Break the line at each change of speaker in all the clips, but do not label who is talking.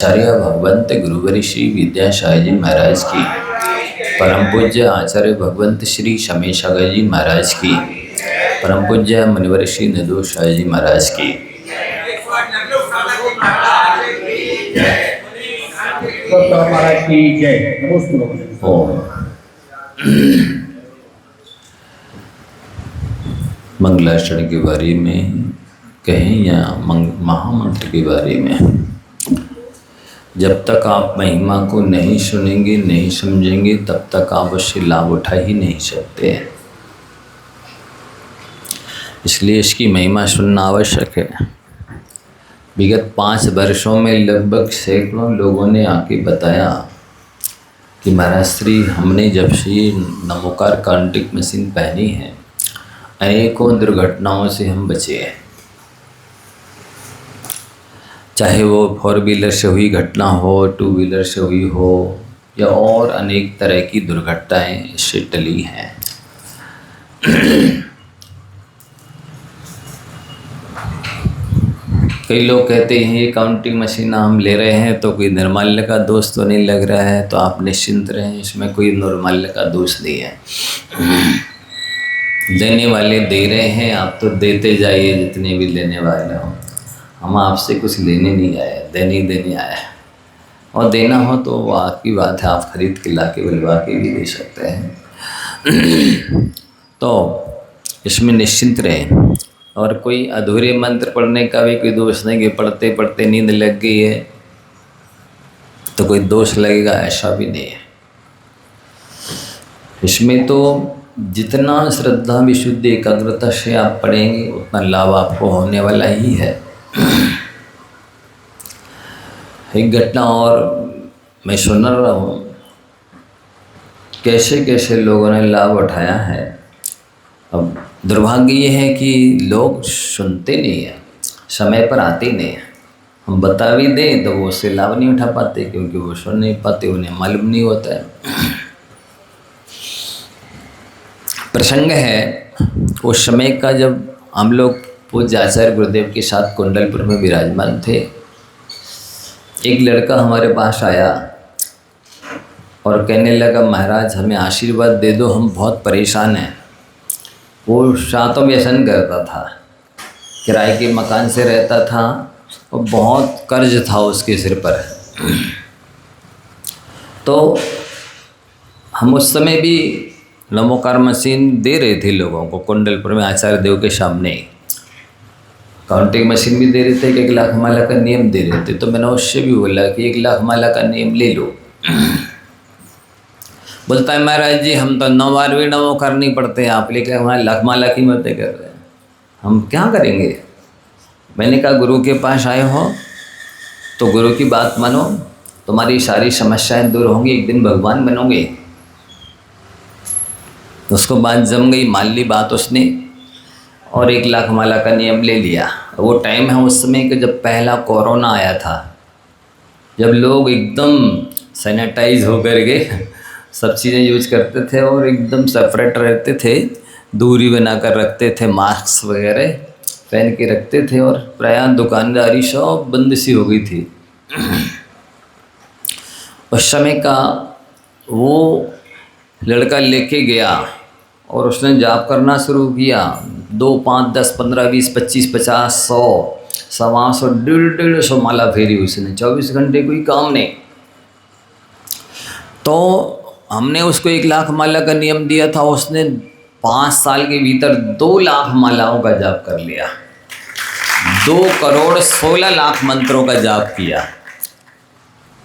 आचार्य भगवंत गुरुवर श्री विद्यासागर जी महाराज की, परम पूज्य आचार्य भगवंत श्री शमेशागर जी महाराज की, परम पूज्य मुनिवर श्री निर्दोष सागर जी महाराज की। ओम मंगलाचरण के बारे में कहें या महामंत्र के बारे में, जब तक आप महिमा को नहीं सुनेंगे, नहीं समझेंगे, तब तक आप उससे लाभ उठा ही नहीं सकते हैं। इसलिए इसकी महिमा सुनना आवश्यक है। विगत 5 वर्षों में लगभग सैकड़ों लोगों ने आके बताया कि महाराज श्री, हमने जब से ये नमोकार कांटिक मशीन पहनी है, अनेकों दुर्घटनाओं से हम बचे हैं। चाहे वो 4 व्हीलर से हुई घटना हो, 2 व्हीलर से हुई हो, या और अनेक तरह की दुर्घटनाएं इससे टली हैं। कई लोग कहते हैं ये काउंटिंग मशीन हम ले रहे हैं तो कोई निर्माल्य का दोष तो नहीं लग रहा है, तो आप निश्चिंत रहें, इसमें कोई निर्माल्य का दोष नहीं है। देने वाले दे रहे हैं, आप तो देते जाइए जितने भी लेने वाले हों। हम आपसे कुछ लेने नहीं आए, देने आए हैं। और देना हो तो वो आपकी बात है, आप खरीद के ला के बुलवा के भी दे सकते हैं। तो इसमें निश्चिंत रहें। और कोई अधूरे मंत्र पढ़ने का भी कोई दोष नहीं कि पढ़ते पढ़ते नींद लग गई है तो कोई दोष लगेगा, ऐसा भी नहीं है। इसमें तो जितना श्रद्धा विशुद्धि एकाग्रता से आप पढ़ेंगे उतना लाभ आपको होने वाला ही है। एक घटना और मैं सुन रहा हूँ, कैसे कैसे लोगों ने लाभ उठाया है। अब दुर्भाग्य ये है कि लोग सुनते नहीं हैं, समय पर आते नहीं हैं। हम बता भी दें तो वो उससे लाभ नहीं उठा पाते, क्योंकि वो सुन नहीं पाते, उन्हें मालूम नहीं होता है। प्रसंग है उस समय का, जब हम लोग पूज्य आचार्य गुरुदेव के साथ कुंडलपुर में विराजमान थे। एक लड़का हमारे पास आया और कहने लगा, महाराज हमें आशीर्वाद दे दो, हम बहुत परेशान हैं। वो सातों व्यसन करता था, किराए के मकान से रहता था और बहुत कर्ज था उसके सिर पर। तो हम उस समय भी नमोकार मशीन दे रहे थे लोगों को कुंडलपुर में आचार्य देव के सामने। काउंटिंग मशीन भी दे रहे थे, 1 लाख माला का नियम दे रहे थे। तो मैंने उससे भी बोला कि 1 लाख माला का नियम ले लो। बोलता है, महाराज जी हम तो 9 बार भी नमोकार नहीं पढ़ते, आप लेकर हमारे लाख माला की बातें कर रहे हैं, हम क्या करेंगे। मैंने कहा, गुरु के पास आए हो तो गुरु की बात मानो, तुम्हारी सारी समस्याएं दूर होंगी, एक दिन भगवान बनोगे। उसको बात जम गई, मान ली बात उसने, और 1 लाख माला का नियम ले लिया। वो टाइम है उस समय कि जब पहला कोरोना आया था, जब लोग एकदम सैनिटाइज होकर के सब चीज़ें यूज करते थे और एकदम सेपरेट रहते थे, दूरी बनाकर रखते थे, मास्क वगैरह पहन के रखते थे, और प्रायः दुकानदारी सब बंद सी हो गई थी। उस समय का वो लड़का लेके गया और उसने जाप करना शुरू किया। 2, 5, 10, 15, 20, 25, 50, 100, 125, 150 माला फेरी उसने, 24 घंटे कोई काम नहीं। तो हमने उसको 1 लाख माला का नियम दिया था, उसने 5 साल के भीतर 2 लाख मालाओं का जाप कर लिया, 2 करोड़ 16 लाख मंत्रों का जाप किया।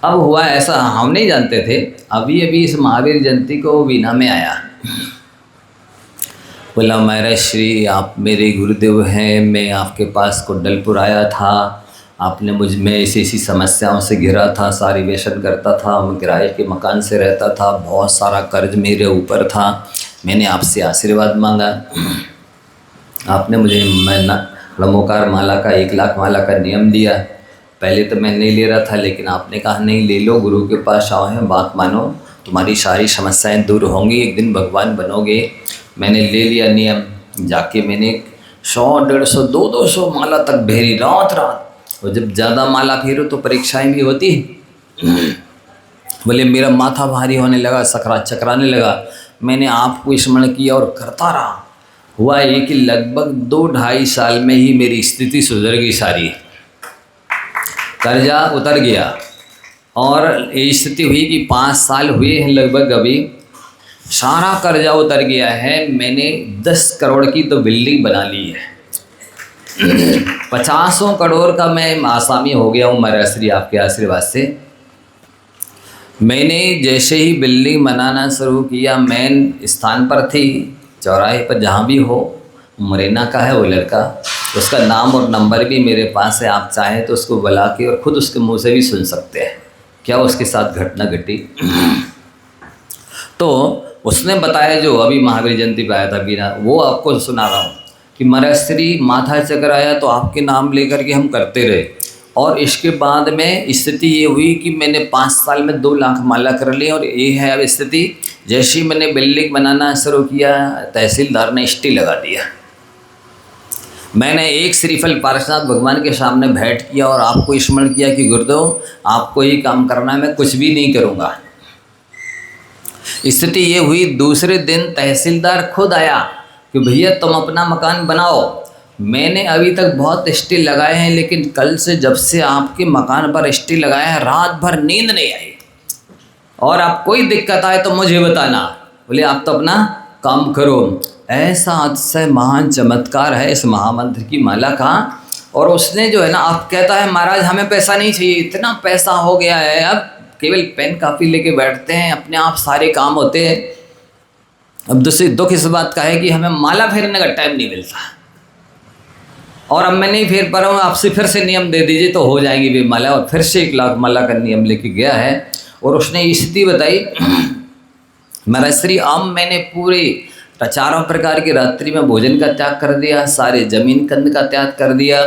अब हुआ ऐसा, हम नहीं जानते थे, अभी इस महावीर जयंती को वो बीना में आया। बोला, महाराज श्री आप मेरे गुरुदेव हैं, मैं आपके पास कुंडलपुर आया था, आपने मुझ में ऐसी समस्याओं से घिरा था, सारी व्यसन करता था, मैं किराए के मकान से रहता था, बहुत सारा कर्ज मेरे ऊपर था, मैंने आपसे आशीर्वाद मांगा। आपने मुझे नमोकार माला का 1 लाख माला का नियम दिया। पहले तो मैं नहीं ले रहा था, लेकिन आपने कहा नहीं ले लो, गुरु के पास आओ हैं, बात मानो, तुम्हारी सारी समस्याएं दूर होंगी, एक दिन भगवान बनोगे। मैंने ले लिया नियम, जाके मैंने 100, 150, 200 माला तक भेरी, रात और जब ज़्यादा माला फेरो तो परीक्षाएं भी होती हैं। बोले मेरा माथा भारी होने लगा, चकराने लगा। मैंने आपको स्मरण किया और करता रहा। हुआ ये कि लगभग 2-2.5 साल में ही मेरी स्थिति सुधर गई सारी, कर्जा उतर गया। और ये स्थिति हुई कि 5 साल हुए हैं लगभग, अभी सारा कर्जा उतर गया है। मैंने 10 करोड़ की तो बिल्डिंग बना ली है। 50 करोड़ का मैं आसामी हो गया हूँ महाराज आपके आशीर्वाद से। मैंने जैसे ही बिल्डिंग बनाना शुरू किया, मेन स्थान पर थी, चौराहे पर जहाँ भी हो, मुरैना का है वो लड़का, उसका नाम और नंबर भी मेरे पास है। आप चाहें तो उसको बुला के और ख़ुद उसके मुंह से भी सुन सकते हैं क्या उसके साथ घटना घटी। तो उसने बताया, जो अभी महावीर जयंती पे आया था बीना, वो आपको सुना रहा हूँ कि महाराज माथा चक्कर आया तो आपके नाम लेकर के हम करते रहे। और इसके बाद में स्थिति ये हुई कि मैंने 5 साल में 2 लाख माला कर ली। और ये है अब स्थिति। जैसे ही मैंने बिल्डिंग बनाना शुरू किया, तहसीलदार ने स्टे लगा दिया। मैंने एक श्रीफल पार्श्वनाथ भगवान के सामने भेंट किया और आपको स्मरण किया कि गुरुदेव आपको ही काम करना, मैं कुछ भी नहीं करूँगा। स्थिति ये हुई, दूसरे दिन तहसीलदार खुद आया कि भैया तुम अपना मकान बनाओ। मैंने अभी तक बहुत स्टे लगाए हैं, लेकिन कल से जब से आपके मकान पर स्टे लगाया है, रात भर नींद नहीं आई। और आप कोई दिक्कत आए तो मुझे बताना। बोले आप तो अपना काम करो। ऐसा अतिशय महान चमत्कार है इस महामंत्र की माला का। और उसने जो है ना, आप कहता है महाराज हमें पैसा नहीं चाहिए, इतना पैसा हो गया है, अब केवल पेन कापी लेके बैठते हैं, अपने आप सारे काम होते हैं। अब दूसरी दुख इस बात का है कि हमें माला फेरने का टाइम नहीं मिलता। और अब मैं नहीं फेर पा रहा हूँ, आपसे फिर से नियम दे दीजिए तो हो जाएगी भी माला। और फिर से 1 लाख माला का नियम लेके गया है। और उसने स्थिति बताई, महाराज श्री अब मैंने पूरे 4 प्रकार की रात्रि में भोजन का त्याग कर दिया, सारे जमीन कंद का त्याग कर दिया,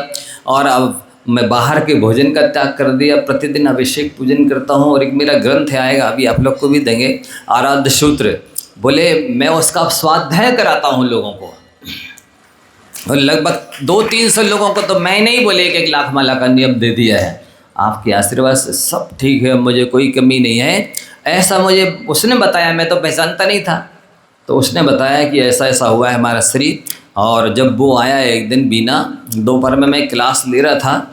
और अब मैं बाहर के भोजन का त्याग कर दिया। प्रतिदिन अभिषेक पूजन करता हूँ। और एक मेरा ग्रंथ आएगा, अभी आप लोग को भी देंगे, आराध्य सूत्र। बोले मैं उसका स्वाध्याय कराता हूँ लोगों को, और लगभग 200-300 लोगों को तो मैंने ही बोले 1 लाख माला का नियम दे दिया है। आपके आशीर्वाद से सब ठीक है, मुझे कोई कमी नहीं है। ऐसा मुझे उसने बताया, मैं तो पहचानता नहीं था। तो उसने बताया कि ऐसा ऐसा हुआ है हमारा श्री। और जब वो आया एक दिन बीना, दोपहर में मैं क्लास ले रहा था,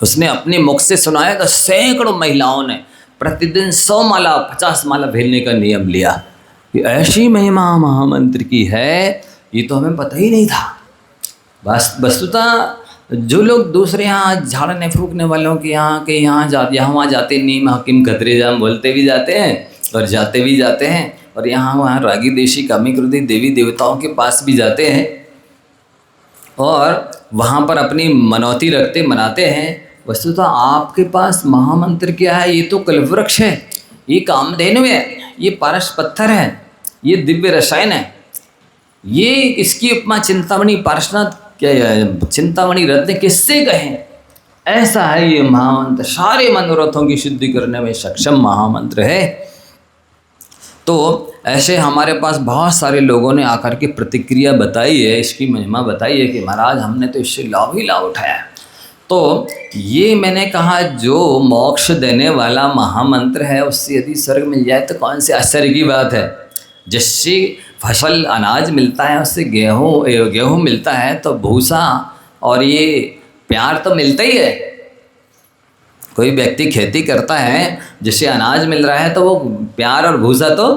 उसने अपने मुख से सुनाया तो सैकड़ों महिलाओं ने प्रतिदिन 100 माला 50 माला भेजने का नियम लिया। कि ऐसी महिमा महामंत्र की है, ये तो हमें पता ही नहीं था। बस वस्तुतः जो लोग दूसरे यहाँ झाड़ने फूकने वालों के यहाँ जाते, नीम हकीम खतरे जाम बोलते भी जाते हैं और जाते भी जाते हैं, और यहाँ वहाँ रागी देशी कामी क्रोधी देवी देवताओं के पास भी जाते हैं, और वहाँ पर अपनी मनौती रखते मनाते हैं। वस्तुतः आपके पास महामंत्र क्या है? ये तो कल्पवृक्ष है, ये कामधेनु है, ये पारस पत्थर है, ये दिव्य रसायन है। ये इसकी उपमा चिंतामणि पार्श्वनाथ क्या चिंतामणि रत्न किससे कहें? ऐसा है ये महामंत्र, सारे मनोरथों की शुद्धि करने में सक्षम महामंत्र है। तो ऐसे हमारे पास बहुत सारे लोगों ने आकर के प्रतिक्रिया बताई है, इसकी महिमा बताई है कि महाराज हमने तो इससे लाभ ही लाभ उठाया। तो ये मैंने कहा, जो मोक्ष देने वाला महामंत्र है, उससे यदि स्वर्ग मिल जाए तो कौन सी आश्चर्य की बात है। जिससे फसल अनाज मिलता है, उससे गेहूँ मिलता है, तो भूसा और ये प्यार तो मिलता ही है। कोई व्यक्ति खेती करता है, जिससे अनाज मिल रहा है, तो वो प्यार और भूसा तो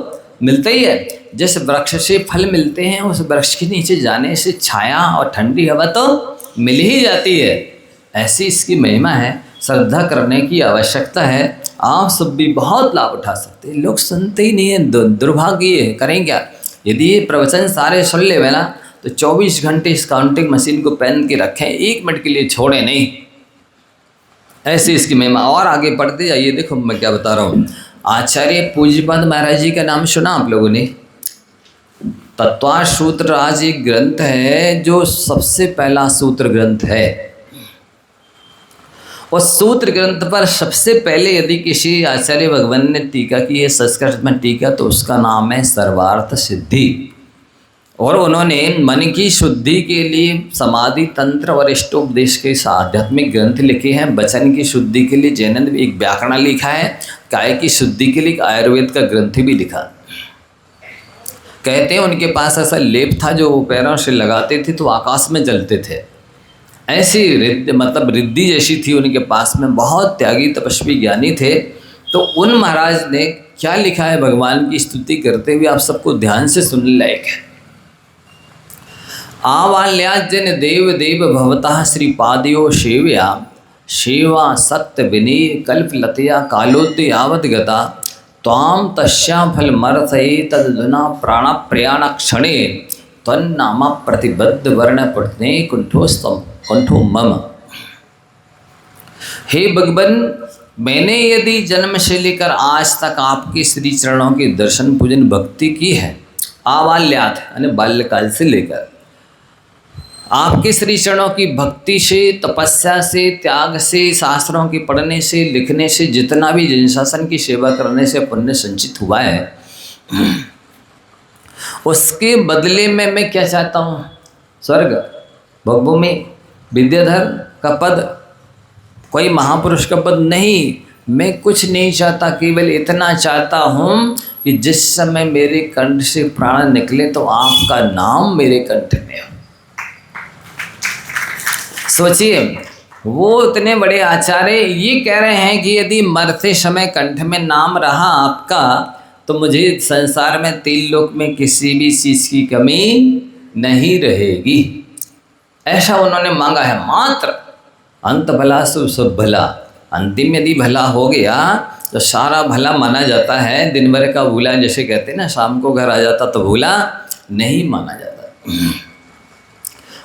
मिलता ही है। जिस वृक्ष से फल मिलते हैं, उस वृक्ष के नीचे जाने से छाया और ठंडी हवा तो मिल ही जाती है। ऐसी इसकी महिमा है, श्रद्धा करने की आवश्यकता है। आप सब भी बहुत लाभ उठा सकते हैं, लोग सुनते ही नहीं है, दुर्भाग्य है, करें क्या। यदि ये प्रवचन सारे सुन ले ना, तो 24 घंटे इस काउंटिंग मशीन को पहन के रखें, 1 मिनट के लिए छोड़े नहीं। ऐसी इसकी महिमा। और आगे पढ़ते जाइए, देखो मैं क्या बता रहा हूँ। आचार्य पूज्यपाद महाराज जी का नाम सुना आप लोगों ने? तत्वार्थ सूत्र राज एक ग्रंथ है, जो सबसे पहला सूत्र ग्रंथ है। उस सूत्र ग्रंथ पर सबसे पहले यदि किसी आचार्य भगवान ने टीका की है, संस्कृत में टीका, तो उसका नाम है सर्वार्थ सिद्धि। और उन्होंने मन की शुद्धि के लिए समाधि तंत्र और इष्टोपदेश के आध्यात्मिक ग्रंथ लिखे हैं। वचन की शुद्धि के लिए जैन ने एक व्याकरण लिखा है। काय की शुद्धि के लिए एक आयुर्वेद का ग्रंथ भी लिखा। कहते हैं उनके पास ऐसा लेप था जो वो पैरों से लगाते थे तो आकाश में जलते थे। ऐसी रिद्धि जैसी थी उनके पास में। बहुत त्यागी तपस्वी ज्ञानी थे। तो उन महाराज ने क्या लिखा है भगवान की स्तुति करते हुए, आप सबको ध्यान से सुनने लायक है। आवाल्याजन देव देव भवतः श्रीपादयो सेव्या सेवा सत्य विनीय कल्पलतया कालोद्य यावत गता त्वां तस्या फल मर्तये तदुना प्राण प्रयाण क्षणे तन्नाम प्रतिबद्ध वर्ण पठने कुंठो मम। हे भगवान, मैंने यदि जन्म से लेकर आज तक आपके श्री चरणों के दर्शन पूजन भक्ति की है, आवाल्यात यानी बाल्यकाल से लेकर आपके श्री चरणों की भक्ति से, तपस्या से, त्याग से, शास्त्रों के पढ़ने से, लिखने से, जितना भी जन शासन की सेवा करने से पुण्य संचित हुआ है, उसके बदले में मैं क्या चाहता हूँ? स्वर्ग, भोगभूमि, विद्याधर का पद, कोई महापुरुष का पद नहीं। मैं कुछ नहीं चाहता, केवल इतना चाहता हूँ कि जिस समय मेरे कंठ से प्राण निकले तो आपका नाम मेरे कंठ में हो। सोचिए, वो इतने बड़े आचार्य ये कह रहे हैं कि यदि मरते समय कंठ में नाम रहा आपका तो मुझे संसार में, तीन लोक में किसी भी चीज़ की कमी नहीं रहेगी। ऐसा उन्होंने मांगा है। मात्र अंत भला सो सब भला, अंतिम यदि भला हो गया तो सारा भला माना जाता है। दिन भर का भूला, जैसे कहते हैं ना, शाम को घर आ जाता तो भूला नहीं माना जाता।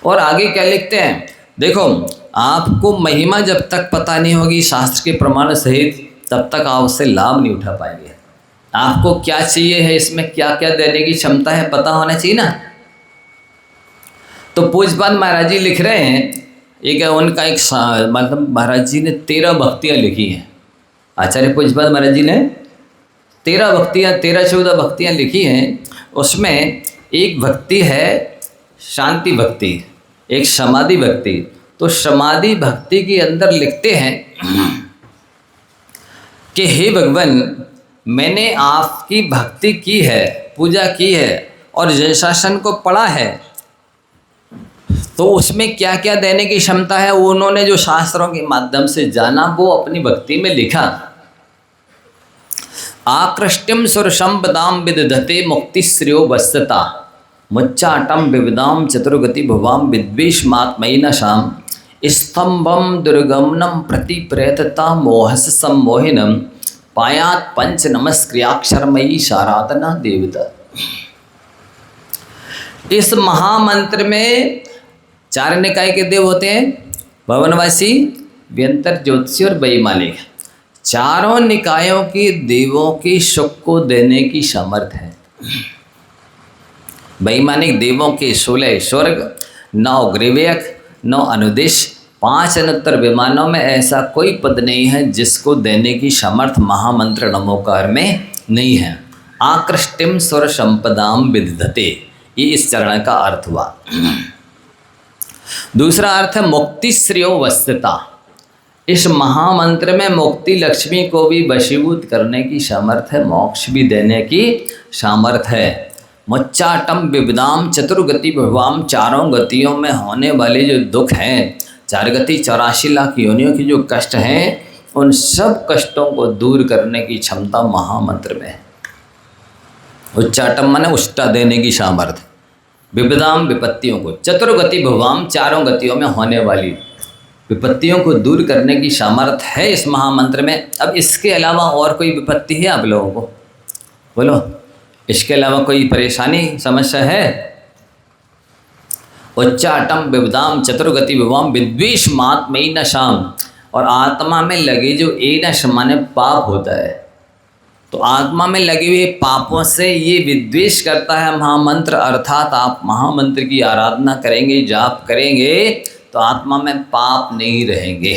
और आगे क्या लिखते हैं, देखो, आपको महिमा जब तक पता नहीं होगी शास्त्र के प्रमाण सहित, तब तक आप उससे लाभ नहीं उठा पाएंगे। आपको क्या चाहिए है, इसमें क्या क्या देने की क्षमता है, पता होना चाहिए ना। तो पूज्यपाद महाराज जी लिख रहे हैं, एक उनका एक महाराज जी ने 13 भक्तियाँ लिखी हैं। आचार्य पूज्यपाद महाराज जी ने 13-14 भक्तियाँ लिखी हैं। उसमें एक भक्ति है शांति भक्ति, एक समाधि भक्ति। तो समाधि भक्ति के अंदर लिखते हैं कि हे भगवान, मैंने आपकी भक्ति की है, पूजा की है और जय शासन को पढ़ा है, तो उसमें क्या क्या देने की क्षमता है वो उन्होंने जो शास्त्रों के माध्यम से जाना वो अपनी भक्ति में लिखा। आकृष्टिम सुरसंपदाम विदधते मुक्ति श्रेयो वस्तता मुच्चाटम विविदाम चतुर्गति भुवाम विद्वेषमात्मयी न शाम स्तंभम दुर्गमनम प्रति प्रयतता मोहस सम्मोहिनम पायात पंच नमस्क्रियाक्षरमयी शाराधना देवता। इस महामंत्र में 4 निकाय के देव होते हैं, भवनवासी, व्यंतर, ज्योतिषी और वैमानिक। चारों निकायों के देवों की सुख को देने की सामर्थ्य है। वैमानिक देवों के 16 स्वर्ग, 9 ग्रीवयक, 9 अनुदेश, 5 अनुत्तर विमानों में ऐसा कोई पद नहीं है जिसको देने की समर्थ महामंत्र नमोकार में नहीं है। आकृष्टिम स्वर संपदाम विदधते, ये इस चरण का अर्थ हुआ। दूसरा अर्थ है मुक्ति श्रेयो वस्तता। इस महामंत्र में मुक्ति लक्ष्मी को भी वशीभूत करने की सामर्थ्य है, मोक्ष भी देने की सामर्थ्य है। मुच्चाटम विविदाम चतुर्गति भवाम, चारों गतियों में होने वाले जो दुख हैं, 4 गति 84 लाख योनियों की जो कष्ट हैं, उन सब कष्टों को दूर करने की क्षमता महामंत्र में है। उच्चाटम माने उष्टा देने की सामर्थ्य, विविधाम विपत्तियों को, चतुर्गति भवाम, चारों गतियों में होने वाली विपत्तियों को दूर करने की सामर्थ्य है इस महामंत्र में। अब इसके अलावा और कोई विपत्ति है आप लोगों को? बोलो, इसके अलावा कोई परेशानी, समस्या है? उच्चाटम विविधाम चतुर्गति भवाम विद्वेष मात्मयी न शाम, और आत्मा में लगे जो एनश माने पाप होता है, तो आत्मा में लगे हुए पापों से ये विद्वेष करता है महामंत्र। अर्थात आप महामंत्र की आराधना करेंगे, जाप करेंगे तो आत्मा में पाप नहीं रहेंगे।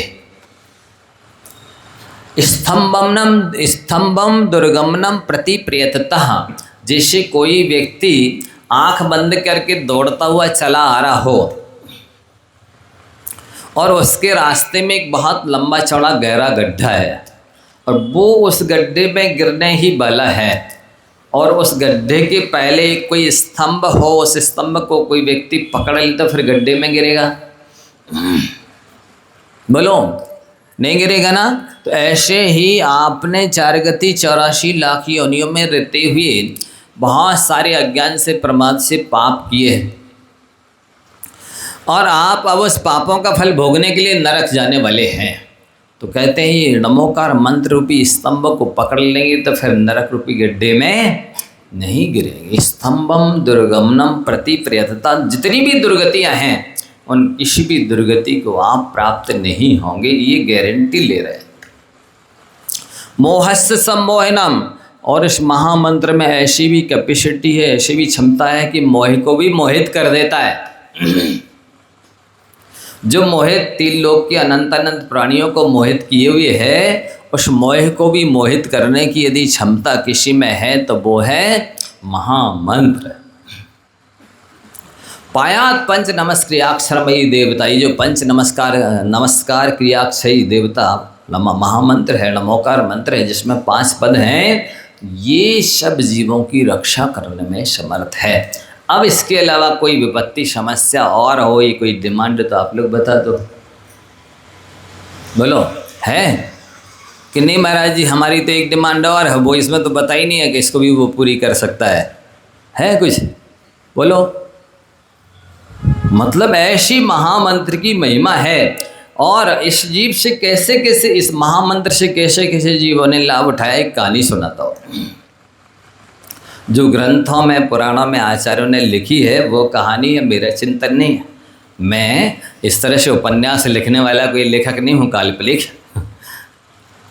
स्तंभम दुर्गमनम प्रति प्रयततः, जैसे कोई व्यक्ति आंख बंद करके दौड़ता हुआ चला आ रहा हो और उसके रास्ते में एक बहुत लंबा चौड़ा गहरा गड्ढा है और वो उस गड्ढे में गिरने ही वाला है और उस गड्ढे के पहले कोई स्तंभ हो, उस स्तंभ को कोई व्यक्ति पकड़ ले तो फिर गड्ढे में गिरेगा? बोलो, नहीं गिरेगा ना। तो ऐसे ही आपने 4 गति 84 लाख योनियों में रहते हुए बहुत सारे अज्ञान से, प्रमाद से पाप किए और आप अब उस पापों का फल भोगने के लिए नरक जाने वाले हैं। तो कहते हैं ये नमोकार मंत्र रूपी स्तंभ को पकड़ लेंगे तो फिर नरक रूपी गड्ढे में नहीं गिरेंगे। स्तंभम दुर्गमनम प्रति प्रयतता, जितनी भी दुर्गतियां हैं उन किसी भी दुर्गति को आप प्राप्त नहीं होंगे, ये गारंटी ले रहे हैं। मोहस्य सम्मोहनम, और इस महामंत्र में ऐसी भी कैपेसिटी है, ऐसी भी क्षमता है कि मोह को भी मोहित कर देता है। जो मोहित 3 लोक के अनंत अनंत प्राणियों को मोहित किए हुए है, उस मोह को भी मोहित करने की यदि क्षमता किसी में है तो वो है महामंत्र। पायात पंच नमस्क्रियाक्षरमयी देवता, ये जो पंच नमस्कार क्रियाक्षयी देवता महामंत्र है, नमोकार मंत्र है, जिसमें 5 पद हैं, ये सब जीवों की रक्षा करने में समर्थ है। अब इसके अलावा कोई विपत्ति समस्या और हो, ये कोई डिमांड तो आप लोग बता दो। बोलो, है कि नहीं महाराज जी? हमारी तो एक डिमांड और है, वो इसमें तो बता ही नहीं है कि इसको भी वो पूरी कर सकता है कुछ? बोलो। मतलब ऐसी महामंत्र की महिमा है और इस जीव से कैसे कैसे, इस महामंत्र से कैसे कैसे जीवों ने लाभ उठाया, एक कहानी सुनाता हूँ। जो ग्रंथों में, पुराणों में आचार्यों ने लिखी है वो कहानी है, मेरा चिंतन नहीं है। मैं इस तरह से उपन्यास लिखने वाला कोई लेखक नहीं हूँ, काल्पनिक,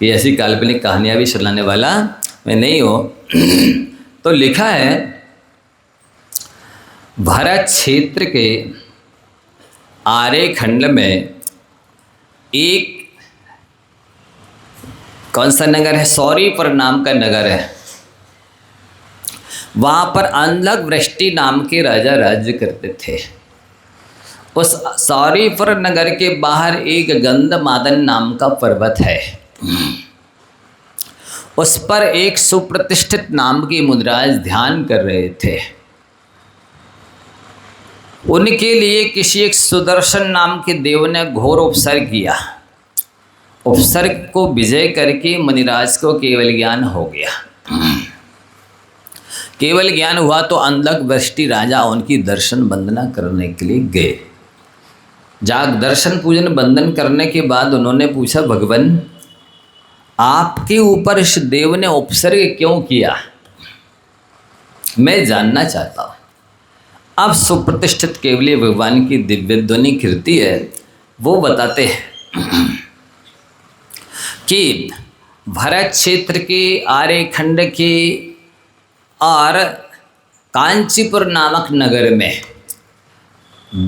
ये ऐसी काल्पनिक कहानियाँ भी सुनाने वाला मैं नहीं हूँ। तो लिखा है, भारत क्षेत्र के आर्य खंड में एक, कौन सा नगर है? सौरीपुर नाम का नगर है। वहाँ पर अंधक वृष्टि नाम के राजा राज्य करते थे। उस सौरीपुर नगर के बाहर एक गंधमादन नाम का पर्वत है। उस पर एक सुप्रतिष्ठित नाम की मुद्राज ध्यान कर रहे थे। उनके लिए किसी एक सुदर्शन नाम के देव ने घोर उपसर्ग किया। उपसर्ग को विजय करके मुनिराज को केवल ज्ञान हो गया। केवल ज्ञान हुआ तो अंधक वृष्टि राजा उनकी दर्शन वंदना करने के लिए गए। दर्शन पूजन वंदन करने के बाद उन्होंने पूछा, भगवान आपके ऊपर इस देव ने उपसर्ग क्यों किया? मैं जानना चाहता हूँ। अब सुप्रतिष्ठित केवली भगवान की दिव्य ध्वनि कीर्ति है, वो बताते हैं कि भरत क्षेत्र के आर्य खंड के और कांचीपुर नामक नगर में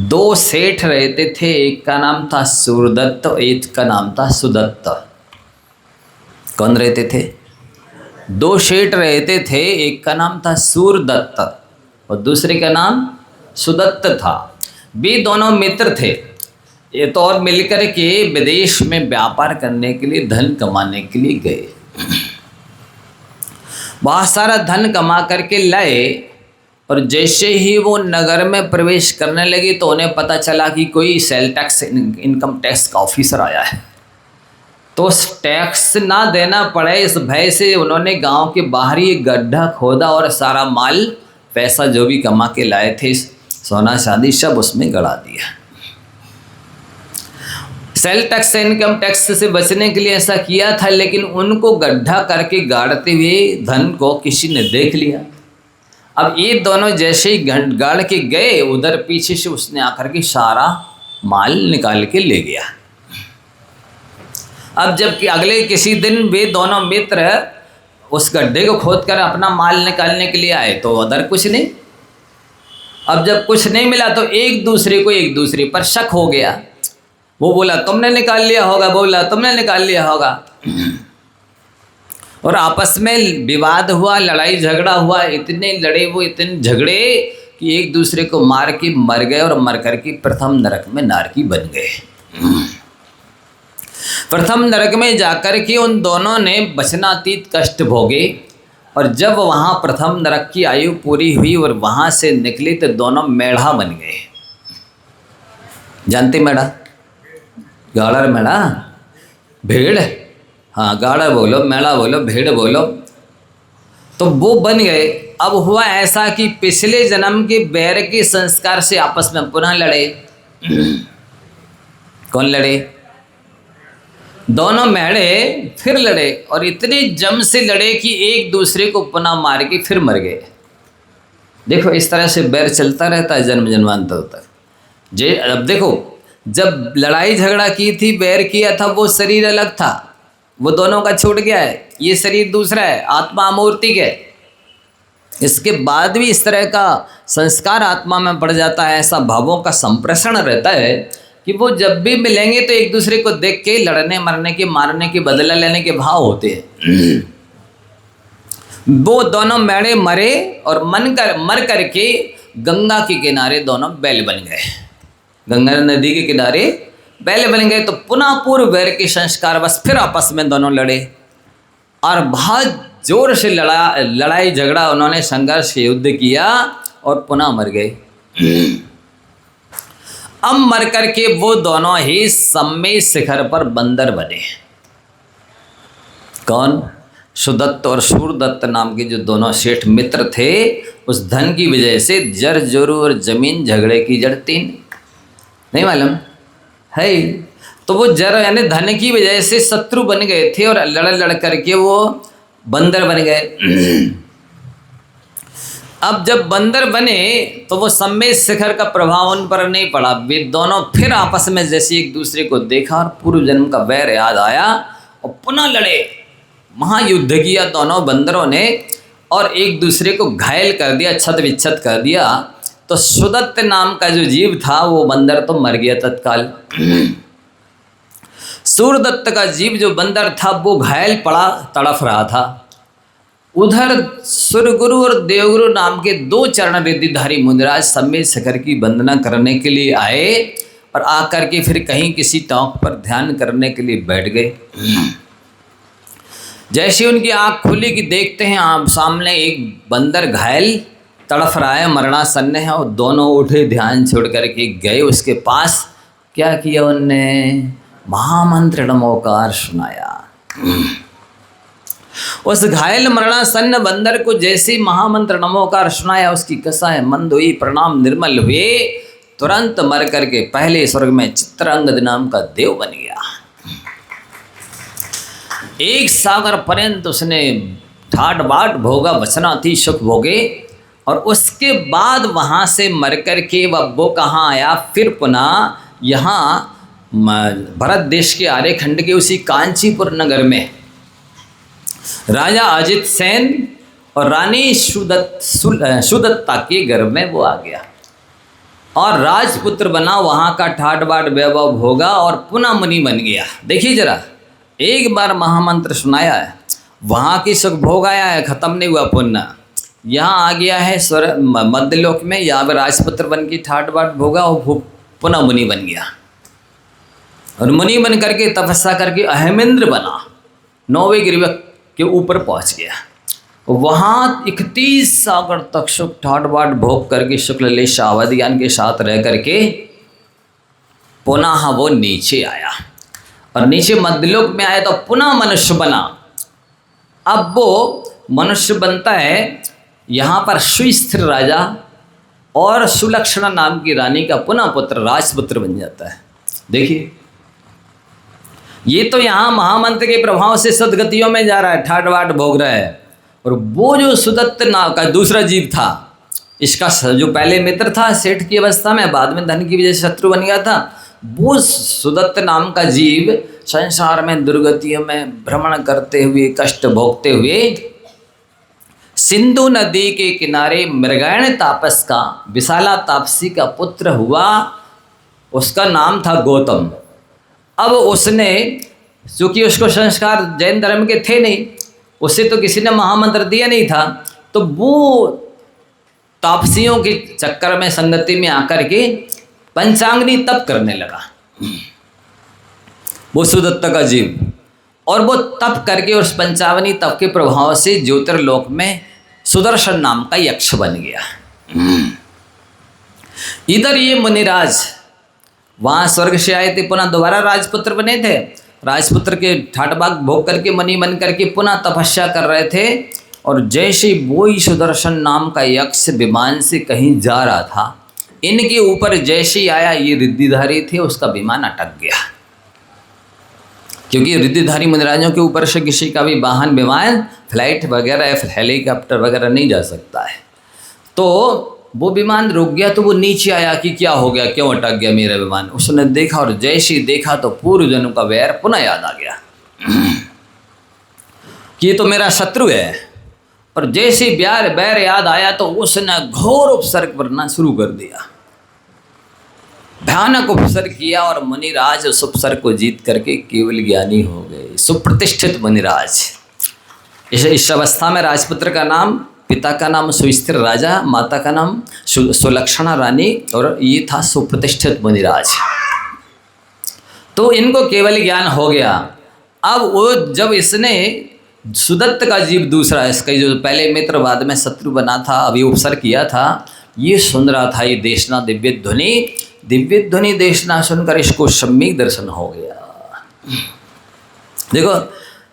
2 सेठ रहते थे। एक का नाम था सूरदत्त, एक का नाम था सुदत्त। कौन रहते थे? 2 सेठ रहते थे, एक का नाम था सूरदत्त और दूसरे का नाम सुदत्त था। वे दोनों मित्र थे। ये तो और मिलकर के विदेश में व्यापार करने के लिए, धन कमाने के लिए गए। बहुत सारा धन कमा करके लाए और जैसे ही वो नगर में प्रवेश करने लगे तो उन्हें पता चला कि कोई सेल टैक्स, इनकम टैक्स का ऑफिसर आया है। तो उस टैक्स ना देना पड़े इस भय से उन्होंने गांव के बाहर ही गड्ढा खोदा और सारा माल, पैसा जो भी कमा के लाए थे, सोना चांदी सब उसमें गड़ा दिया। सेल टैक्स से, इनकम टैक्स से बचने के लिए ऐसा किया था, लेकिन उनको गड्ढा करके गाड़ते हुए धन को किसी ने देख लिया। अब ये दोनों जैसे ही गाड़ के गए, उधर पीछे से उसने आकर के सारा माल निकाल के ले गया। अब जबकि अगले किसी दिन वे दोनों मित्र उस गड्ढे को खोदकर अपना माल निकालने के लिए आए तो उधर कुछ नहीं। अब जब कुछ नहीं मिला तो एक दूसरे पर शक हो गया। वो बोला तुमने निकाल लिया होगा, वो बोला तुमने निकाल लिया होगा, और आपस में विवाद हुआ, लड़ाई झगड़ा हुआ। इतने लड़े वो, इतने झगड़े कि एक दूसरे को मार के मर गए और मर करके प्रथम नरक में नारकी बन गए। प्रथम नरक में जाकर के उन दोनों ने वचनातीत कष्ट भोगे, और जब वहाँ प्रथम नरक की आयु पूरी हुई और वहाँ से निकली तो दोनों मेढ़ा बन गए। जानते मेढ़ा? गाड़ा मेढ़ा, भेड़, हाँ गाड़ा बोलो, मेढ़ा बोलो, भेड़ बोलो, तो वो बन गए। अब हुआ ऐसा कि पिछले जन्म के बैर के संस्कार से आपस में पुनः लड़े। कौन लड़े? दोनों मेढ़े फिर लड़े, और इतने जम से लड़े कि एक दूसरे को पुनः मार के फिर मर गए। देखो इस तरह से बैर चलता रहता है जन्म जन्मांतर तक। जे अब देखो, जब लड़ाई झगड़ा की थी, बैर किया था, वो शरीर अलग था, वो दोनों का छूट गया है, ये शरीर दूसरा है, आत्मा अमूर्तिक है। इसके बाद भी इस तरह का संस्कार आत्मा में पड़ जाता है, ऐसा भावों का संप्रेषण रहता है कि वो जब भी मिलेंगे तो एक दूसरे को देख के लड़ने मरने के मारने के बदला लेने के भाव होते हैं। वो दोनों मेढ़े मरे और मर करके गंगा के किनारे दोनों बैल बन गए। गंगा नदी के किनारे बैल बन गए, तो पुनः पूर्व वैर के संस्कार बस फिर आपस में दोनों लड़े और बहुत जोर से लड़ाई झगड़ा, उन्होंने संघर्ष युद्ध किया और पुनः मर गए। अब मर करके वो दोनों ही सम्मेद शिखर पर बंदर बने। कौन? सुदत्त और सूरदत्त नाम के जो दोनों सेठ मित्र थे, उस धन की वजह से जर जोरू और जमीन झगड़े की जड़ तीन, नहीं मालूम है? तो वो जर यानी धन की वजह से शत्रु बन गए थे और लड़ करके वो बंदर बन गए। अब जब बंदर बने तो वो सम्मेद शिखर का प्रभाव उन पर नहीं पड़ा। वे दोनों फिर आपस में जैसे एक दूसरे को देखा और पूर्व जन्म का वैर याद आया और पुनः लड़े, महायुद्ध किया दोनों बंदरों ने और एक दूसरे को घायल कर दिया, छत विच्छत कर दिया। तो सुदत्त नाम का जो जीव था वो बंदर तो मर गया तत्काल। सूरदत्त का जीव जो बंदर था वो घायल पड़ा, तड़फ रहा था। उधर सुरगुरु और देवगुरु नाम के दो चरण रिद्धिधारी मुनिराज सम्मेद शिखर की वंदना करने के लिए आए और आकर के फिर कहीं किसी टॉक पर ध्यान करने के लिए बैठ गए। जैसे उनकी आंख खुली कि देखते हैं आप सामने एक बंदर घायल तड़फ रहा है, मरणासन्न है, और दोनों उठे ध्यान छोड़ करके गए उसके पास। क्या किया उनने? महामंत्र नमोकार सुनाया। उस घायल मरणासन्न बंदर को जैसे महामंत्र नमोकार सुनाया, उसकी कसाएं मंद हुई, प्रणाम निर्मल हुए, तुरंत मर करके पहले स्वर्ग में चित्रांगद नाम का देव बन गया। एक सागर पर्यंत उसने ठाट बाट भोगा, वचनाती सुख भोगे, और उसके बाद वहाँ से मर करके वो कहाँ आया? फिर पुनः यहाँ भरत देश के आर्यखंड के उसी कांचीपुर नगर में राजा अजित सेन और रानी सुदत्ता के गर्भ में वो आ गया और राजपुत्र बना, वहाँ का ठाट बाट वैभव भोगा और पुनः मुनि बन गया। देखिए जरा, एक बार महामंत्र सुनाया है, वहाँ की सुख भोग आया है, खत्म नहीं हुआ पुण्य, यहाँ आ गया है मध्यलोक में, यहाँ पर राजपुत्र बन के ठाट बाट भोगा और पुनः मुनि बन गया। और मुनि बन करके तपस्या करके अहमेंद्र बना, 9वें गिरिव के ऊपर पहुँच गया। वहाँ 31 सागर तक सुख ठाट बाट भोग करके शुक्ल ले शावद ज्ञान के साथ रह करके पुनः वो नीचे आया और नीचे मध्यलोक में आया तो पुनः मनुष्य बना। अब वो मनुष्य बनता है, यहाँ पर सुस्थिर राजा और सुलक्षणा नाम की रानी का पुनः पुत्र राजपुत्र बन जाता है। देखिए, ये तो यहाँ महामंत्र के प्रभाव से सदगतियों में जा रहा है, ठाट बाट भोग रहा है। और वो जो सुदत्त नाम का दूसरा जीव था, इसका जो पहले मित्र था सेठ की अवस्था में, बाद में धन की वजह से शत्रु बन गया था, वो सुदत्त नाम का जीव संसार में दुर्गतियों में भ्रमण करते हुए, कष्ट भोगते हुए सिंधु नदी के किनारे मृगायण तापस का, विशाला तापसी का पुत्र हुआ। उसका नाम था गौतम। अब उसने, चूँकि उसको संस्कार जैन धर्म के थे नहीं, उसे तो किसी ने महामंत्र दिया नहीं था, तो वो तापसियों के चक्कर में संगति में आकर के पंचांगनी तप करने लगा वो सुदत्त का जीव। और वो तप करके उस पंचावनी तप के प्रभाव से ज्योतिर्लोक में सुदर्शन नाम का यक्ष बन गया। इधर ये मुनिराज वहां स्वर्ग से आए थे, पुनः दोबारा राजपुत्र बने थे। राजपुत्र के ठाटबाग भोग करके मणि बन करके पुनः तपस्या कर रहे थे। और जैसे वही सुदर्शन नाम का यक्ष विमान से कहीं जा रहा था, इनके ऊपर जैसे ही आया, ये रिद्धिधारी थे, उसका विमान अटक गया। क्योंकि रिद्धिधारी मुनिराजों के ऊपर से किसी का भी वाहन विमान फ्लाइट वगैरह हेलीकॉप्टर वगैरह नहीं जा सकता है। तो वो विमान रुक गया, तो वो नीचे आया कि क्या हो गया, क्यों अटक गया मेरा विमान। उसने देखा और जैसे ही देखा तो पूर्व जन्म का वैर पुनः याद आ गया कि ये तो मेरा शत्रु है। और जैसे वैर याद आया तो उसने घोर उपसर्ग करना शुरू कर दिया, भयानक उपसर्ग किया। और मुनिराज उस उपसर्ग को जीत करके केवल ज्ञानी हो गए, सुप्रतिष्ठित मुनिराज। इस अवस्था में राजपुत्र का नाम, पिता का नाम सुस्थिर राजा, माता का नाम सुलक्षणा रानी, और ये था सुप्रतिष्ठित मुनिराज। तो इनको केवल ज्ञान हो गया। अब वो जब इसने सुदत्त का जीव दूसरा, इसका जो पहले मित्र बाद में शत्रु बना था, अभी उपसर्ग किया था, ये सुन रहा था ये देशना दिव्य ध्वनि देशना सुनकर इसको सम्यक दर्शन हो गया। देखो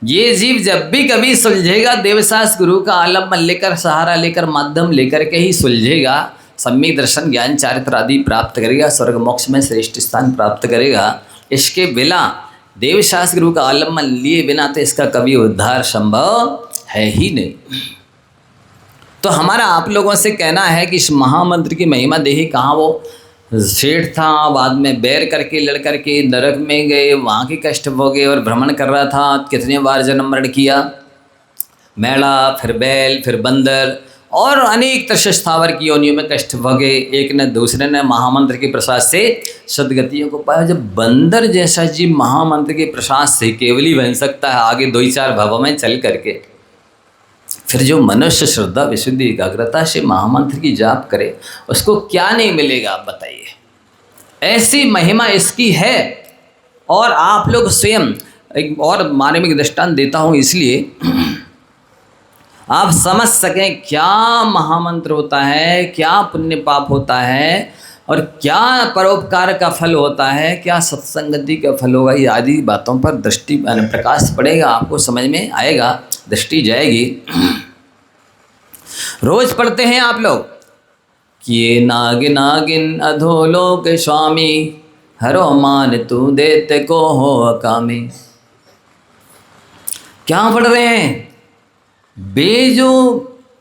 ये जीव जब भी कभी सुलझेगा, देवशास गुरु का आलम्बन लेकर, सहारा लेकर, माध्यम लेकर के ही सुलझेगा। सम्यक दर्शन ज्ञान चारित्र आदि प्राप्त करेगा, स्वर्ग मोक्ष में श्रेष्ठ स्थान प्राप्त करेगा। इसके बिना देवशास गुरु का आलम्बन लिए बिना तो इसका कभी उद्धार संभव है ही नहीं। तो हमारा आप लोगों से कहना है कि इस महामंत्र की महिमा देही। कहाँ वो सेठ था, बाद में बैर करके लड़ करके नरक में गए, वहाँ के कष्ट भोगे और भ्रमण कर रहा था। कितने बार जन्म मरण किया, मेढ़ा, फिर बैल, फिर बंदर और अनेक तरह स्थावर की योनियों में कष्ट भोगे। एक ने दूसरे ने महामंत्र के प्रसाद से सदगतियों को पाया। जब बंदर जैसा जीव महामंत्र के प्रसाद से केवल ही बन सकता है आगे 2-4 भवों में चल करके, फिर जो मनुष्य श्रद्धा विशुद्धि एकाग्रता से महामंत्र की जाप करे उसको क्या नहीं मिलेगा, आप बताइए। ऐसी महिमा इसकी है। और आप लोग स्वयं एक और मार्मिक दृष्टांत देता हूँ इसलिए आप समझ सकें क्या महामंत्र होता है, क्या पुण्य पाप होता है, और क्या परोपकार का फल होता है, क्या सत्संगति का फल होगा। ये आदि बातों पर दृष्टि प्रकाश पड़ेगा, आपको समझ में आएगा, दृष्टि जाएगी। रोज पढ़ते हैं आप लोग कि ये नागिन अधोलोक स्वामी, हरो मान तू देते को हो अकामी। क्या पढ़ रहे हैं? बेजो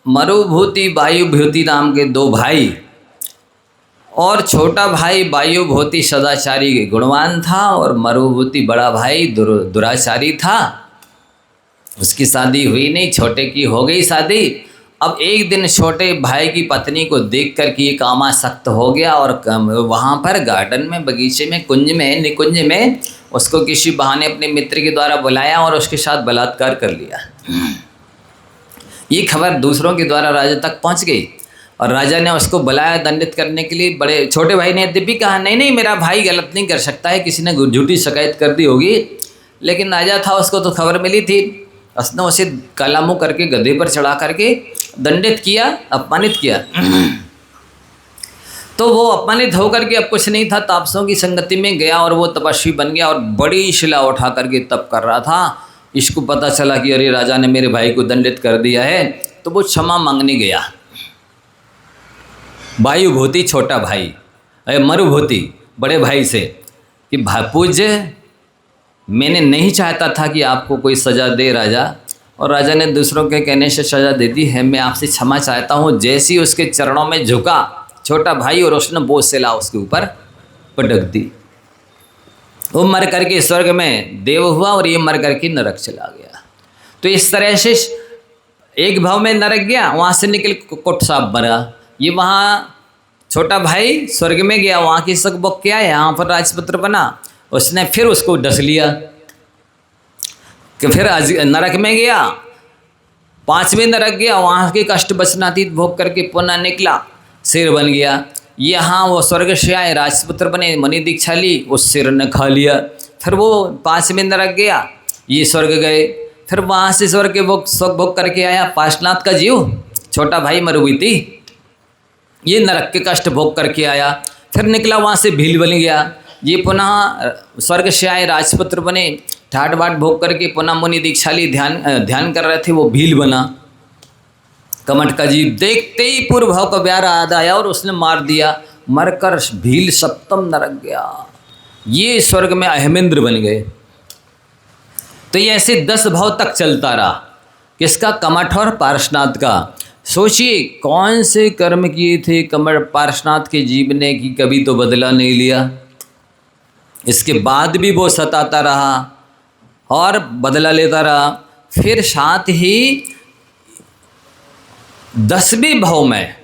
मरुभूति वायुभूति नाम के 2 भाई, और छोटा भाई वायुभूति सदाचारी गुणवान था, और मरुभूति बड़ा भाई दुराचारी था। उसकी शादी हुई नहीं, छोटे की हो गई शादी। अब एक दिन छोटे भाई की पत्नी को देख कर के कामासक्त हो गया, और वहाँ पर गार्डन में, बगीचे में, कुंज में, निकुंज में उसको किसी बहाने अपने मित्र के द्वारा बुलाया और उसके साथ बलात्कार कर लिया। ये खबर दूसरों के द्वारा राजा तक पहुँच गई, और राजा ने उसको बुलाया दंडित करने के लिए। बड़े छोटे भाई ने दिव्य कहा, नहीं मेरा भाई गलत नहीं कर सकता है, किसी ने झूठी शिकायत कर दी होगी। लेकिन राजा था, उसको तो खबर मिली थी। उसने उसे कालामुँह करके गधे पर चढ़ा करके दंडित किया, अपमानित किया। तो वो अपमानित होकर के अब कुछ नहीं था, तापसों की संगति में गया और वो तपस्वी बन गया और बड़ी शिला उठा करके तप कर रहा था। इसको पता चला कि अरे राजा ने मेरे भाई को दंडित कर दिया है, तो वो क्षमा मांगने गया। वायुभूति छोटा भाई, मरुभूति बड़े भाई से कि पूज्य, मैंने नहीं चाहता था कि आपको कोई सज़ा दे राजा, और राजा ने दूसरों के कहने से सज़ा दे दी है, मैं आपसे क्षमा चाहता हूँ। जैसी उसके चरणों में झुका छोटा भाई, और उसने बोझ से ला उसके ऊपर पटक दी। वो मर करके स्वर्ग में देव हुआ, और ये मर करके नरक चला गया। तो इस तरह से एक भाव में नरक गया, वहाँ से निकल कुट साहब मरा। ये वहाँ छोटा भाई स्वर्ग में गया, वहाँ की सक बुक किया, यहाँ पर राजपुत्र बना। उसने फिर उसको डस लिया कि फिर नरक में गया, 5वें नरक गया, वहाँ के कष्ट बचनातीत भोग करके पुनः निकला। सिर बन गया। यहाँ वो स्वर्ग से आए, राजपुत्र बने, मणि दीक्षा ली, उस सिर ने खा लिया। फिर वो 5 में नरक गया, ये स्वर्ग गए। फिर वहाँ से स्वर्ग के भोग सुख भोग करके आया पार्श्वनाथ का जीव, छोटा भाई मरुभूति, ये नरक के कष्ट भोग करके आया। फिर निकला वहाँ से भील बन गया, ये पुनः स्वर्ग से आए, राजपुत्र बने, ठाट बाट भोग करके पुनः मुनि दीक्षा ली, ध्यान कर रहे थे, वो भील बना। कमठ का जीव देखते ही पूर्व भाव का प्यारा याद आया और उसने मार दिया, मरकर भील सप्तम नरक गया। ये स्वर्ग में अहमेंद्र बन गए। तो ये ऐसे 10 भाव तक चलता रहा, किसका? कमठ और पार्श्वनाथ का। सोचिए कौन से कर्म किए थे कमठ पार्श्वनाथ के जीव ने कि कभी तो बदला नहीं लिया। इसके बाद भी वो सताता रहा और बदला लेता रहा। फिर साथ ही 10वें भाव में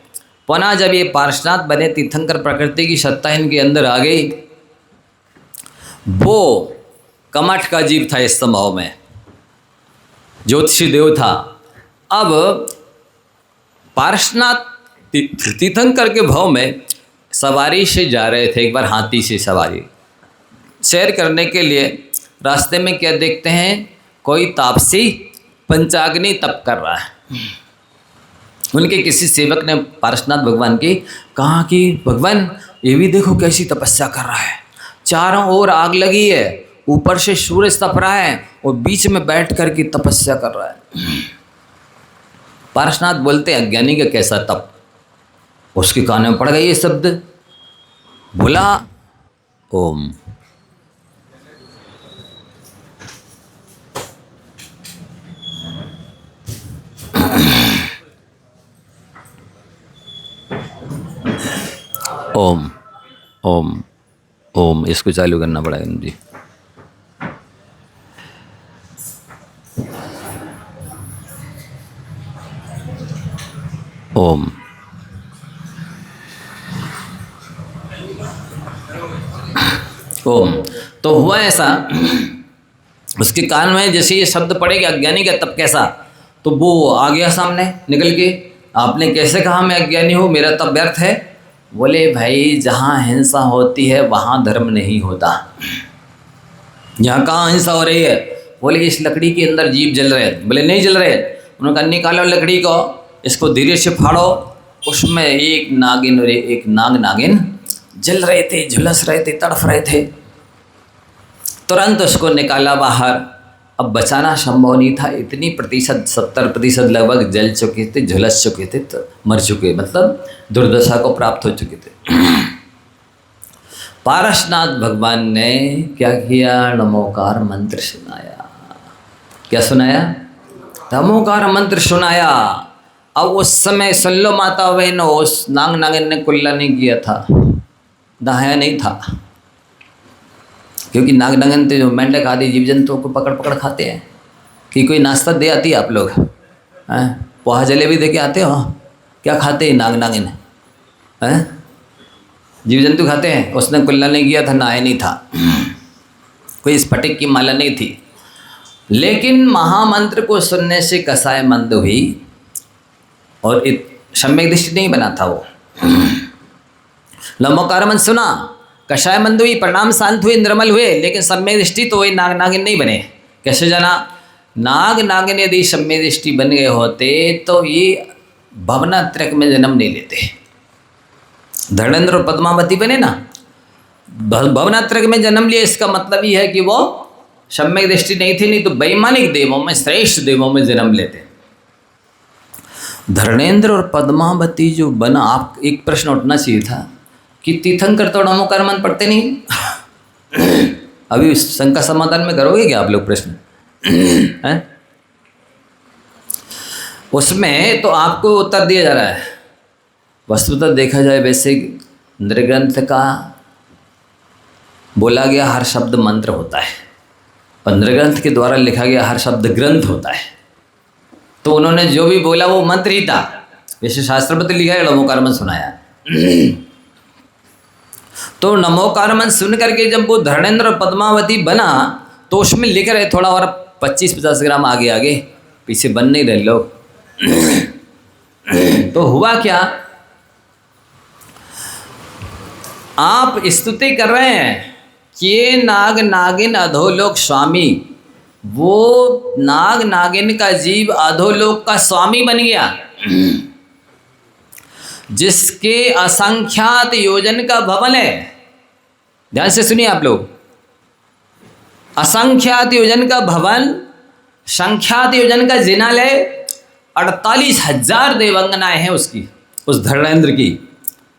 पुनः जब ये पार्श्वनाथ बने, तीर्थंकर प्रकृति की सत्ता इनके अंदर आ गई। वो कमठ का जीव था इस भाव में, ज्योतिषी देव था। अब पार्श्वनाथ तीर्थंकर के भाव में सवारी से जा रहे थे, एक बार हाथी से सवारी सैर करने के लिए। रास्ते में क्या देखते हैं? कोई तापसी पंचाग्नि तप कर रहा है। उनके किसी सेवक ने पार्श्वनाथ भगवान की कहा कि भगवान ये भी देखो कैसी तपस्या कर रहा है, चारों ओर आग लगी है, ऊपर से सूरज तप रहा है और बीच में बैठ कर के तपस्या कर रहा है। पार्श्वनाथ बोलते अज्ञानी का कैसा तप। उसके कान में पड़ गए ये शब्द, बोला ओम। ओम ओम ओम, इसको चालू करना पड़ेगा जी। ओम। ओम। तो हुआ ऐसा, उसके कान में जैसे ये शब्द पड़ेगा अज्ञानी का तप कैसा, तो वो आ गया सामने निकल के। आपने कैसे कहा मैं अज्ञानी हूँ, मेरा तप व्यर्थ है? बोले भाई जहाँ हिंसा होती है वहाँ धर्म नहीं होता। यहाँ कहाँ हिंसा हो रही है? बोले इस लकड़ी के अंदर जीव जल रहे हैं। बोले नहीं जल रहे। उन्होंने कहा निकालो लकड़ी को, इसको धीरे से फाड़ो। उसमें एक नागिन और एक नागिन जल रहे थे, झुलस रहे थे, तड़फ रहे थे। तुरंत उसको निकाला बाहर। अब बचाना संभव नहीं था, इतनी प्रतिशत 70% लगभग जल चुके थे, झुलस चुके थे, तो मर चुके, मतलब दुर्दशा को प्राप्त हो चुके थे। पार्श्वनाथ भगवान ने क्या किया? नमोकार मंत्र सुनाया। क्या सुनाया? नमोकार मंत्र सुनाया। अब उस समय सुन लो माता बहनों, उस नागिन ने कुल्ला नहीं किया था, दहाया नहीं था, क्योंकि नागिन तो जो मेंढक आदि जीव जंतुओं को पकड़ पकड़ खाते हैं। कि कोई नाश्ता दे आती है आप लोग हैं, पोहा जलेबी दे के आते हो, क्या खाते हैं नागिन हैं? जीव जंतु खाते हैं। उसने कुल्ला नहीं किया था, नहाया नहीं था, कोई स्फटिक की माला नहीं थी। लेकिन महामंत्र को सुनने से कसाय मंद हुई और सम्यक दृष्टि नहीं बना था वो। लंबोकार मंत्र सुना, कषाय मंद हुई, परिणाम शांत हुए, निर्मल हुए, लेकिन सम्यक दृष्टि तो वही नागिन नहीं बने। कैसे जाना? नागिन यदि सम्यक दृष्टि बन गए होते तो ये भवनात्रक में जन्म नहीं लेते। धर्मेंद्र और पद्मावती बने ना, भवनात्रक में जन्म लिया, इसका मतलब ये है कि वो सम्यक दृष्टि नहीं थी, नहीं तो वैमानिक देवों में, श्रेष्ठ देवों में जन्म लेते। धर्मेंद्र और पद्मावती जो बना, आप एक प्रश्न उठना चाहिए था कि तीर्थंकर तो नमोकार मंत्र पढ़ते नहीं। अभी शंका समाधान में करोगे क्या आप लोग प्रश्न? हैं? उसमें तो आपको उत्तर दिया जा रहा है। वस्तुतः देखा जाए वैसे नृग्रंथ का बोला गया हर शब्द मंत्र होता है, और नृग्रंथ के द्वारा लिखा गया हर शब्द ग्रंथ होता है। तो उन्होंने जो भी बोला वो मंत्र ही था। वैसे शास्त्र में तो लिखा है नमोकार मंत्र सुनाया। तो नमोकार मंत्र सुन करके जब वो धर्मेंद्र और पद्मावती बना, तो उसमें लिख रहे थोड़ा और 25-50 ग्राम आगे आगे पीछे बन नहीं रहे लोग। तो हुआ क्या? आप स्तुति कर रहे हैं कि ये नाग नागिन अधोलोक स्वामी, वो नाग नागिन का जीव अधोलोक का स्वामी बन गया, जिसके असंख्यात योजन का भवन है। ध्यान से सुनिए आप लोग, असंख्यात योजन का भवन, संख्यात योजन का जिनालय, 48,000 देवंगनाएं हैं उसकी, उस धर्मेंद्र की,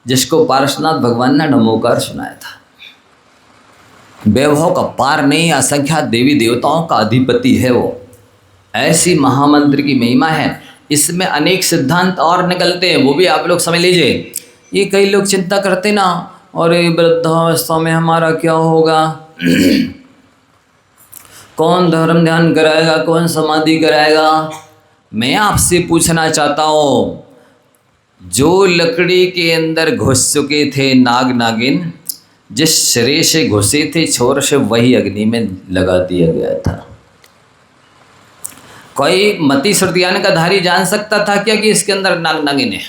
जिसको पार्श्वनाथ भगवान ने नमोकार सुनाया था। वैभव का पार नहीं, असंख्यात देवी देवताओं का अधिपति है वो। ऐसी महामंत्र की महिमा है। इसमें अनेक सिद्धांत और निकलते हैं, वो भी आप लोग समझ लीजिए। ये कई लोग चिंता करते ना, और ये वृद्धावस्था में हमारा क्या होगा, कौन धर्म ध्यान कराएगा, कौन समाधि कराएगा। मैं आपसे पूछना चाहता हूँ, जो लकड़ी के अंदर घुस चुके थे नाग नागिन, जिस शरीर से घुसे थे छोर से, वही अग्नि में लगा दिया गया था। कोई मति श्रुतियान का धारी जान सकता था क्या कि इसके अंदर नाग नागिन है?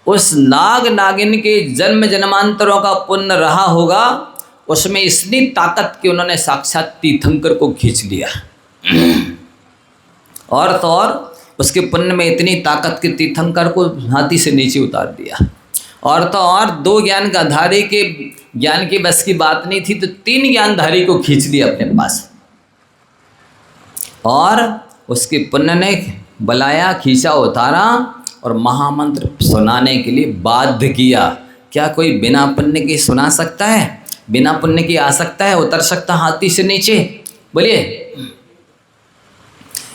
उस नाग नागिन के जन्म जन्मांतरों का पुण्य रहा होगा, उसमें इतनी ताकत कि उन्होंने साक्षात तीर्थंकर को खींच लिया। और तो और उसके पुण्य में इतनी ताकत कि तीर्थंकर को हाथी से नीचे उतार दिया। और तो और 2 ज्ञानधारी के ज्ञान की बस की बात नहीं थी, तो 3 ज्ञानधारी को खींच लिया अपने पास, और उसके पुण्य ने बुलाया, खींचा, उतारा और महामंत्र सुनाने के लिए बाध्य किया। क्या कोई बिना पुण्य के सुना सकता है? बिना पुण्य के आ सकता है, उतर सकता हाथी से नीचे? बोलिए।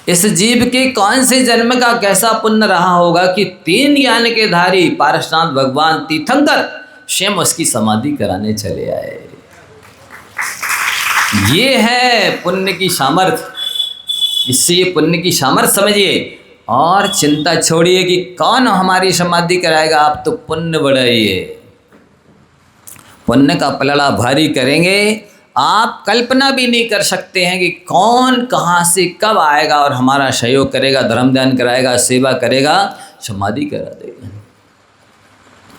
इस जीव के कौन से जन्म का कैसा पुण्य रहा होगा कि 3 ज्ञान के धारी पार्श्वनाथ भगवान तीर्थंकर स्वयं उसकी समाधि कराने चले आए। ये है पुण्य की सामर्थ्य। इससे ये पुण्य की सामर्थ्य समझिए, और चिंता छोड़िए कि कौन हमारी समाधि कराएगा। आप तो पुण्य बढ़ाइए, पुण्य का पलड़ा भारी करेंगे। आप कल्पना भी नहीं कर सकते हैं कि कौन कहाँ से कब आएगा और हमारा सहयोग करेगा, धर्म ध्यान कराएगा, सेवा करेगा, समाधि करा देगा।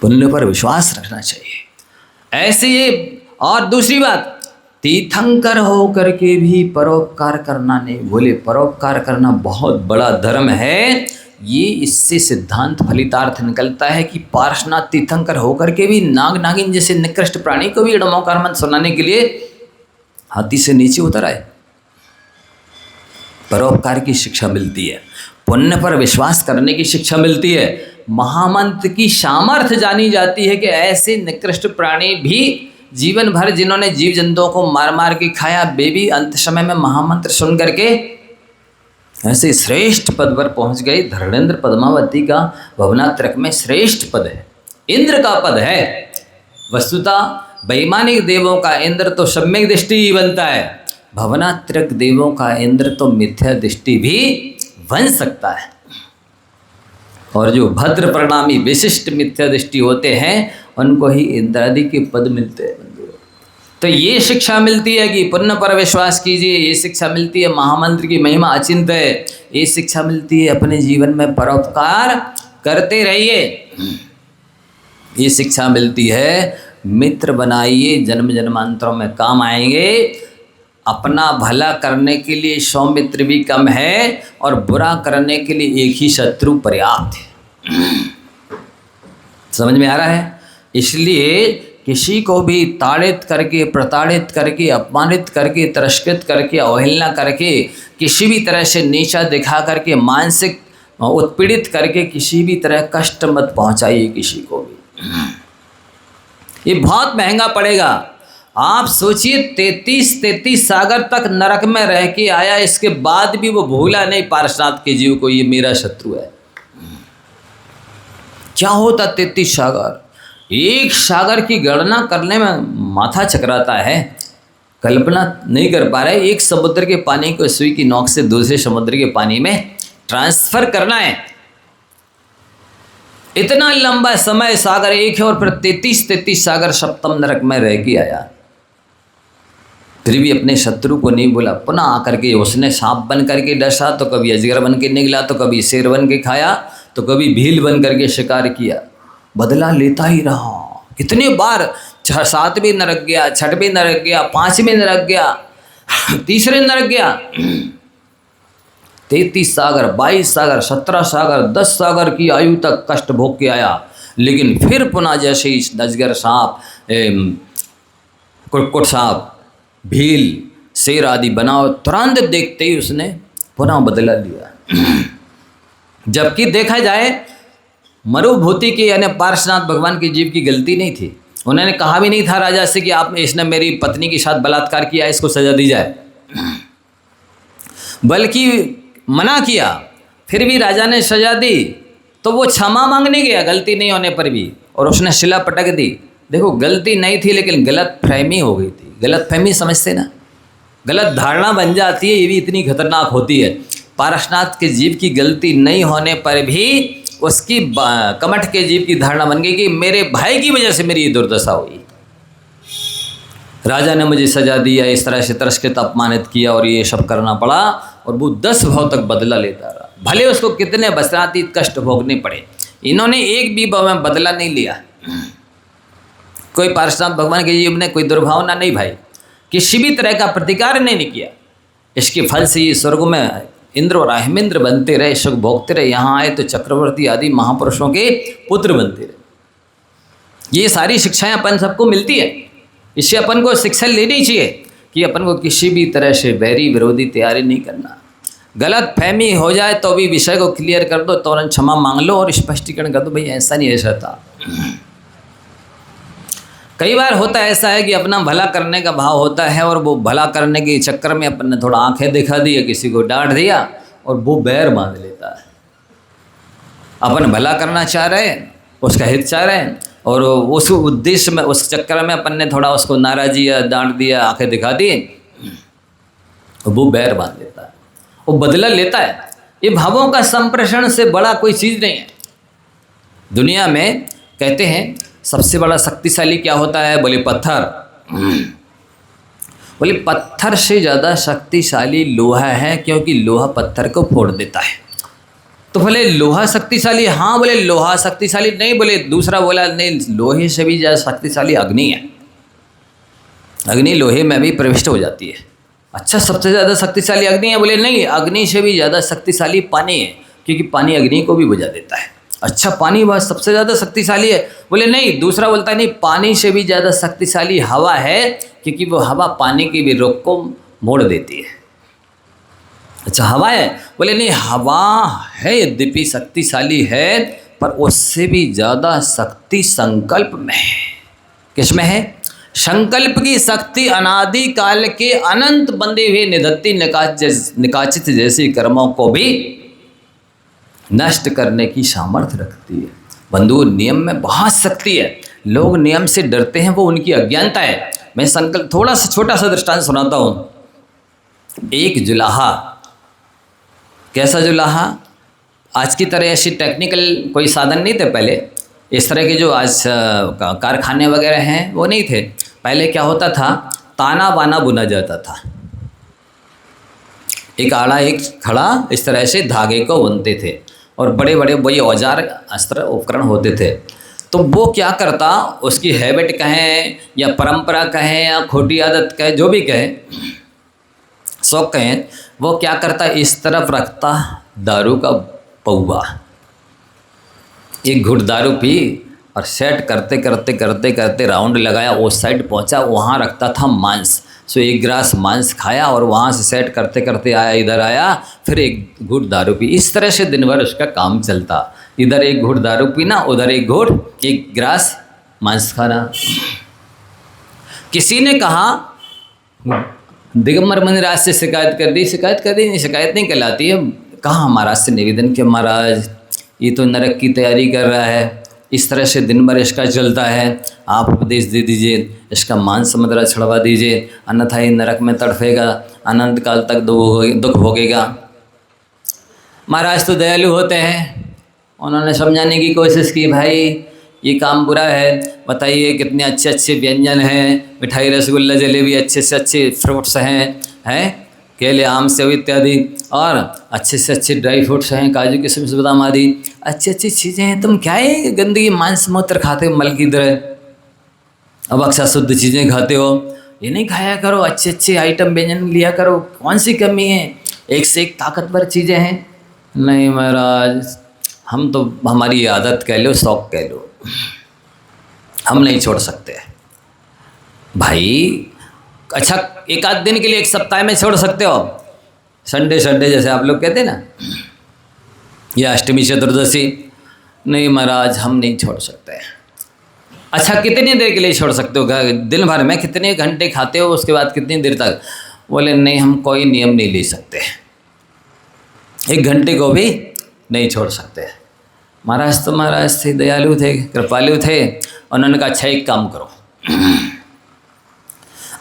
पुण्य पर विश्वास रखना चाहिए। ऐसे ये, और दूसरी बात, तीर्थंकर हो करके भी परोपकार करना नहीं बोले। परोपकार करना बहुत बड़ा धर्म है। ये इससे सिद्धांत फलितार्थ निकलता है कि पार्श्वनाथ तीर्थंकर होकर के भी नाग नागिन जैसे निकृष्ट प्राणी को भी नमोकार मंत्र सुनाने के लिए हाथी से नीचे उतर आए। परोपकार की शिक्षा मिलती है, पुण्य पर विश्वास करने की शिक्षा मिलती है। महामंत्र की सामर्थ्य जानी जाती है कि ऐसे निकृष्ट प्राणी भी जीवन भर जिन्होंने जीव जंतुओं को मार मार के खाया, वे भी अंत समय में महामंत्र सुन करके ऐसे श्रेष्ठ पद पर पहुंच गए। धरणेन्द्र पद्मावती का भवनात्रक में श्रेष्ठ पद है, इंद्र का पद है। वस्तुतः वैमानिक देवों का इंद्र तो सम्यक दृष्टि ही बनता है, भवनात्रक देवों का इंद्र तो मिथ्या दृष्टि भी बन सकता है। और जो भद्र परिणामी विशिष्ट मिथ्या दृष्टि होते हैं, उनको ही इंद्रादि के पद मिलते हैं। तो ये शिक्षा मिलती है कि पुण्य पर विश्वास कीजिए। ये शिक्षा मिलती है महामंत्र की महिमा अचिंत्य है। ये शिक्षा मिलती है अपने जीवन में परोपकार करते रहिए। ये शिक्षा मिलती है मित्र बनाइए, जन्म जन्मांतरों में काम आएंगे। अपना भला करने के लिए 100 मित्र भी कम है, और बुरा करने के लिए एक ही शत्रु पर्याप्त है। समझ में आ रहा है? इसलिए किसी को भी ताड़ित करके, प्रताड़ित करके, अपमानित करके, तिरस्कृत करके, अवहेलना करके, किसी भी तरह से नीचा दिखा करके, मानसिक उत्पीड़ित करके किसी भी तरह कष्ट मत पहुंचाइए किसी को भी। ये बहुत महंगा पड़ेगा। आप सोचिए 33 सागर तक नरक में रह के आया, इसके बाद भी वो भूला नहीं पार्श्वनाथ के जीव को, ये मेरा शत्रु है। क्या होता 33 सागर? एक सागर की गणना करने में माथा चकराता है, कल्पना नहीं कर पा रहे। एक समुद्र के पानी को सुई की नोक से दूसरे समुद्र के पानी में ट्रांसफर करना है, इतना लंबा समय सागर एक है, और फिर 33 सागर सप्तम नरक में रह के आया, फिर भी अपने शत्रु को नहीं बोला। पुनः आकर के उसने सांप बन करके डसा, तो कभी अजगर बन के निकला, तो कभी शेर बन के खाया, तो कभी भील बन करके शिकार किया। बदला लेता ही रहा। कितने बार सातवीं नरक गया, छठवीं नरक गया, पांचवीं नरक गया, तीसरे नरक गया, 33 सागर, 22 सागर, 17 सागर, 10 सागर की आयु तक कष्ट भोग के आया। लेकिन फिर पुनः जैसे ही अजगर सांप, कुक्कुट सांप, भील, शेर आदि बनाओ, तुरंत देखते ही उसने पुनः बदला लिया। जबकि देखा जाए मरुभूति की यानी पार्श्वनाथ भगवान की जीव की गलती नहीं थी। उन्होंने कहा भी नहीं था राजा से कि आप इसने मेरी पत्नी के साथ बलात्कार किया, इसको सजा दी जाए, बल्कि मना किया। फिर भी राजा ने सजा दी तो वो क्षमा मांगने गया गलती नहीं होने पर भी, और उसने शिला पटक दी। देखो गलती नहीं थी लेकिन गलत फहमी हो गई थी। गलत फहमी समझते ना, गलत धारणा बन जाती है, ये भी इतनी खतरनाक होती है। पारसनाथ के जीव की गलती नहीं होने पर भी उसकी कमठ के जीव की धारणा बन गई कि मेरे भाई की वजह से मेरी ये दुर्दशा हुई, राजा ने मुझे सजा दिया, इस तरह से तिरस्कृत अपमानित किया और ये सब करना पड़ा। और वो 10 भाव तक बदला लेता रहा, भले उसको कितने वस्त्रातीत कष्ट भोगने पड़े। इन्होंने एक भी भाव में बदला नहीं लिया। कोई पार्श्वनाथ भगवान के जीव ने कोई दुर्भावना नहीं भाई, किसी भी तरह का प्रतिकार नहीं किया। इसके फल से ये स्वर्ग में इंद्र और अहिमिंद्र बनते रहे, सुख भोगते रहे। यहाँ आए तो चक्रवर्ती आदि महापुरुषों के पुत्र बनते रहे। ये सारी शिक्षाएं अपन सबको मिलती है। इससे अपन को शिक्षा लेनी चाहिए कि अपन को किसी भी तरह से बैरी विरोधी तैयारी नहीं करना। गलत फहमी हो जाए तो भी विषय को क्लियर कर दो, तुरंत क्षमा मांग लो और स्पष्टीकरण कर दो, भाई ऐसा नहीं, ऐसा था। कई बार होता है ऐसा है कि अपना भला करने का भाव होता है और वो भला करने के चक्कर में अपन ने थोड़ा आंखें दिखा दी, किसी को डांट दिया और वो बैर बांध लेता है। अपन भला करना चाह रहे हैं, उसका हित चाह रहे हैं, और उस उद्देश्य में, उस चक्कर में अपन ने थोड़ा उसको नाराजी या डांट दिया, आंखें दिखा दी, वो बैर बांध लेता है, वो बदला लेता है। ये भावों का संप्रेषण से बड़ा कोई चीज़ नहीं है दुनिया में। कहते हैं सबसे बड़ा शक्तिशाली क्या होता है? बोले पत्थर। बोले पत्थर से ज़्यादा शक्तिशाली लोहा है, क्योंकि लोहा पत्थर को फोड़ देता है। तो बोले लोहा शक्तिशाली, हाँ बोले लोहा शक्तिशाली नहीं, बोले दूसरा बोला नहीं, लोहे से भी ज़्यादा शक्तिशाली अग्नि है। अग्नि लोहे में भी प्रविष्ट हो जाती है। अच्छा सबसे ज़्यादा शक्तिशाली अग्नि है? बोले नहीं, अग्नि से भी ज़्यादा शक्तिशाली पानी है, क्योंकि पानी अग्नि को भी बुझा देता है। अच्छा पानी वह सबसे ज़्यादा शक्तिशाली है? बोले नहीं, दूसरा बोलता है नहीं, पानी से भी ज़्यादा शक्तिशाली हवा है, क्योंकि वो हवा पानी की भी रुख को मोड़ देती है। अच्छा हवा है? बोले नहीं, हवा है यद्यपि शक्तिशाली है, पर उससे भी ज़्यादा शक्ति संकल्प में है। किस में है? संकल्प की शक्ति अनादि काल के अनंत बंधे हुए निधत्ती निकाचित जैसे कर्मों को भी नष्ट करने की सामर्थ्य रखती है। बंधु नियम में बहुत शक्ति है। लोग नियम से डरते हैं, वो उनकी अज्ञानता है। मैं संकल्प थोड़ा सा छोटा सा दृष्टांत सुनाता हूँ। एक जुलाहा, कैसा जुलाहा? आज की तरह ऐसी टेक्निकल कोई साधन नहीं थे पहले। इस तरह के जो आज कारखाने वगैरह हैं वो नहीं थे। पहले क्या होता था, ताना बाना बुना जाता था। एक आड़ा एक खड़ा, इस तरह से धागे को बुनते थे, और बड़े बड़े वही औजार अस्त्र उपकरण होते थे। तो वो क्या करता, उसकी हैबिट कहें या परंपरा कहें या खोटी आदत कहें, जो भी कहें, शौक कहें, वो क्या करता, इस तरफ रखता दारू का पौवा, एक घुट दारू पी और सेट करते करते करते करते राउंड लगाया, उस साइड पहुंचा, वहाँ रखता था मांस। सो एक गिलास मांस खाया और वहाँ से सेट करते करते आया, इधर आया, फिर एक घूट दारू पी। इस तरह से दिन भर उसका काम चलता। इधर एक घूट दारू पीना, उधर एक घूट, एक गिलास मांस खाना। किसी ने कहा, दिगंबर मुनिराज से शिकायत कर दी, नहीं, शिकायत नहीं कहलाती है। कहा महाराज से निवेदन कि महाराज ये तो नरक की तैयारी कर रहा है, इस तरह से दिन भर इसका चलता है, आप उपदेश दे दीजिए, इसका मान समुद्रा छड़वा दीजिए, अन्यथा ये नरक में तड़फेगा, अनंत काल तक दुख भोगेगा। महाराज तो दयालु होते हैं, उन्होंने समझाने की कोशिश की, भाई ये काम बुरा है, बताइए कितने अच्छे अच्छे व्यंजन हैं, मिठाई रसगुल्ला जलेबी, अच्छे से अच्छे फ्रूट्स हैं केले आम सेव इत्यादि, और अच्छे से अच्छे ड्राई फ्रूट्स हैं, काजू किशमिश बादाम आदि, अच्छी अच्छी चीज़ें हैं, तुम क्या है गंदगी मांस मूत्र खाते हो मल की तरह? अब अक्सर शुद्ध चीज़ें खाते हो, ये नहीं खाया करो, अच्छे अच्छे आइटम व्यंजन लिया करो, कौन सी कमी है, एक से एक ताकतवर चीज़ें हैं। नहीं महाराज, हम तो, हमारी आदत कह लो, शौक कह लो, हम नहीं छोड़ सकते भाई। अच्छा, एक आध दिन के लिए, एक सप्ताह में छोड़ सकते हो, संडे संडे जैसे आप लोग कहते हैं ना, या अष्टमी चतुर्दशी। नहीं महाराज, हम नहीं छोड़ सकते। अच्छा, कितनी देर के लिए छोड़ सकते हो, दिन भर में कितने घंटे खाते हो, उसके बाद कितनी देर तक? बोले नहीं, हम कोई नियम नहीं ले सकते, 1 घंटे को भी नहीं छोड़ सकते। महाराज तो महाराज थे, दयालु थे, कृपालु थे। उन्होंने कहा अच्छा एक काम करो,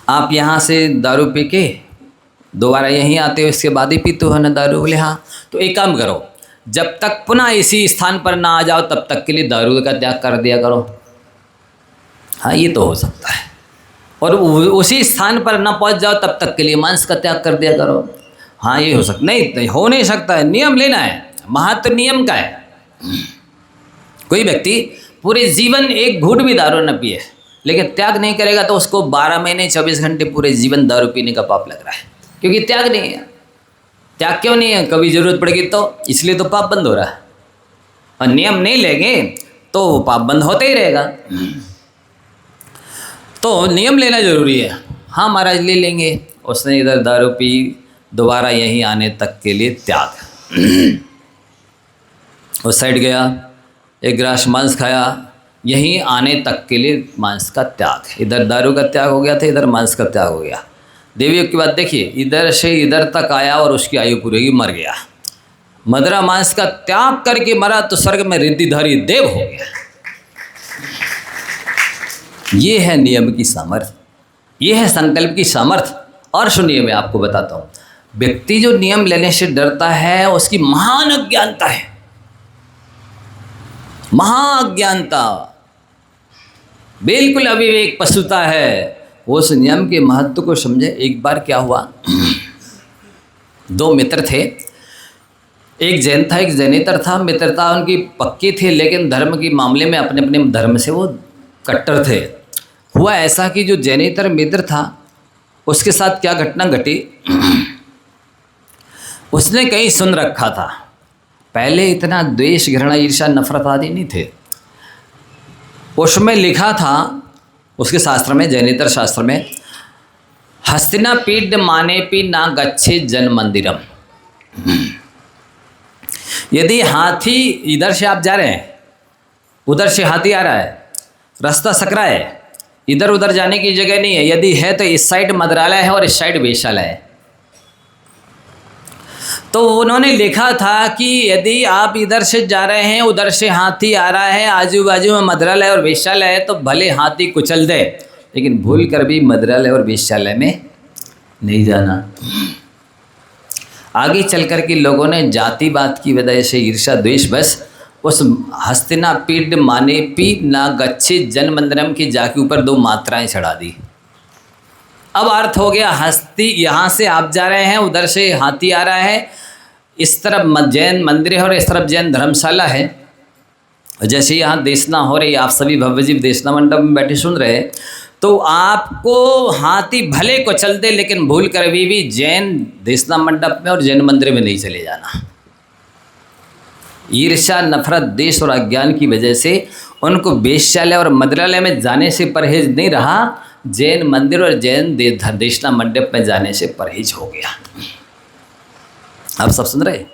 आप यहाँ से दारू पी के दोबारा यहीं आते हो, इसके बाद ही पीते हो ना दारू? बोले हाँ। तो एक काम करो, जब तक पुनः इसी स्थान पर ना आ जाओ तब तक के लिए दारू का त्याग कर दिया करो। हाँ, ये तो हो सकता है। और उसी स्थान पर ना पहुँच जाओ तब तक के लिए मांस का त्याग कर दिया करो। हाँ, ये हो सकता। नहीं, हो नहीं सकता है, नियम लेना है, महत्व नियम का है। कोई व्यक्ति पूरे जीवन एक घूंट भी दारू न पिए लेकिन त्याग नहीं करेगा तो उसको 12 महीने 24 घंटे पूरे जीवन दारू पीने का पाप लग रहा है, क्योंकि त्याग नहीं है। त्याग क्यों नहीं है? कभी जरूरत पड़ेगी तो, इसलिए तो पाप बंद हो रहा है। और नियम नहीं लेंगे तो पाप बंद होते ही रहेगा। तो नियम लेना जरूरी है। हाँ महाराज, ले लेंगे। उसने इधर दारू पी, दोबारा यहीं आने तक के लिए त्याग। उस साइड गया, एक ग्रास मांस खाया, यहीं आने तक के लिए मांस का त्याग। इधर दारू का त्याग हो गया था, इधर मांस का त्याग हो गया। देवियों की बात देखिए, इधर से इधर तक आया और उसकी आयु पूरी हुई, मर गया। मदरा मांस का त्याग करके मरा तो स्वर्ग में रिद्धिधारी देव हो गया। ये है नियम की सामर्थ्य, ये है संकल्प की सामर्थ्य। और सुनिए, मैं आपको बताता हूँ, व्यक्ति जो नियम लेने से डरता है उसकी महान अज्ञानता है, महाअज्ञानता, बिल्कुल अविवेक, पशुता है। उस नियम के महत्व को समझे। एक बार क्या हुआ, 2 मित्र थे, एक जैन था, एक जैनेतर था। मित्रता उनकी पक्की थी लेकिन धर्म के मामले में अपने अपने धर्म से वो कट्टर थे। हुआ ऐसा कि जो जैनेतर मित्र था उसके साथ क्या घटना घटी, उसने कहीं सुन रखा था, पहले इतना द्वेष, घृणा, ईर्ष्या, नफरत आदि नहीं थे। उसमें लिखा था, उसके शास्त्र में, जैनेतर शास्त्र में, हस्तिनापीड मानेपि ना गच्छे जन मंदिरम। यदि हाथी, इधर से आप जा रहे हैं, उधर से हाथी आ रहा है, रास्ता सकरा है, इधर उधर जाने की जगह नहीं है। यदि है तो इस साइड मद्रालय है और इस साइड वेश्यालय है। तो उन्होंने लिखा था कि यदि आप इधर से जा रहे हैं, उधर से हाथी आ रहा है, आजू बाजू में मद्रालय और वेश्यालय है, तो भले हाथी कुचल दे लेकिन भूल कर भी मद्रालय और वेश्यालय में नहीं जाना। आगे चल कर के लोगों ने जातिवाद की वजह से, ईर्ष्या द्वेष बस, उस हस्तिनापीड मानेपि ना गच्छे जन मंदिरम की जाके ऊपर 2 मात्राएं चढ़ा दी। अब अर्थ हो गया, हस्ती, यहाँ से आप जा रहे हैं, उधर से हाथी आ रहा है, इस तरफ जैन मंदिर है और इस तरफ जैन धर्मशाला है। जैसे यहाँ देशना हो रही, आप सभी भव्यजीव देशना मंडप में बैठे सुन रहे हैं, तो आपको हाथी भले को चल दे लेकिन भूल कर भी जैन देशना मंडप में और जैन मंदिर में नहीं चले जाना। ईर्ष्या, नफरत, देश और अज्ञान की वजह से उनको वेश्यालय और मद्रालय में जाने से परहेज नहीं रहा, जैन मंदिर और जैन देशना मंडप में जाने से परहेज हो गया। आप सब सुन रहे?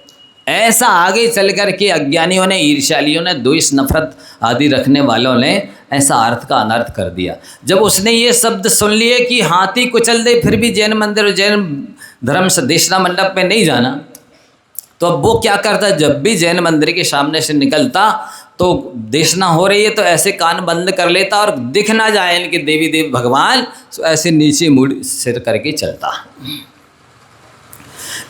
ऐसा आगे चल कर के अज्ञानियों ने, ईर्ष्यालियों ने, द्वेष, नफरत आदि रखने वालों ने ऐसा अर्थ का अनर्थ कर दिया। जब उसने ये शब्द सुन लिए कि हाथी कुचल दे फिर भी जैन मंदिर और जैन धर्म से देशना मंडप में नहीं जाना, तो अब वो क्या करता, जब भी जैन मंदिर के सामने से निकलता तो देशना हो रही है तो ऐसे कान बंद कर लेता और दिख ना जाए इनके देवी देव भगवान, तो ऐसे नीचे मुड़ सिर करके चलता।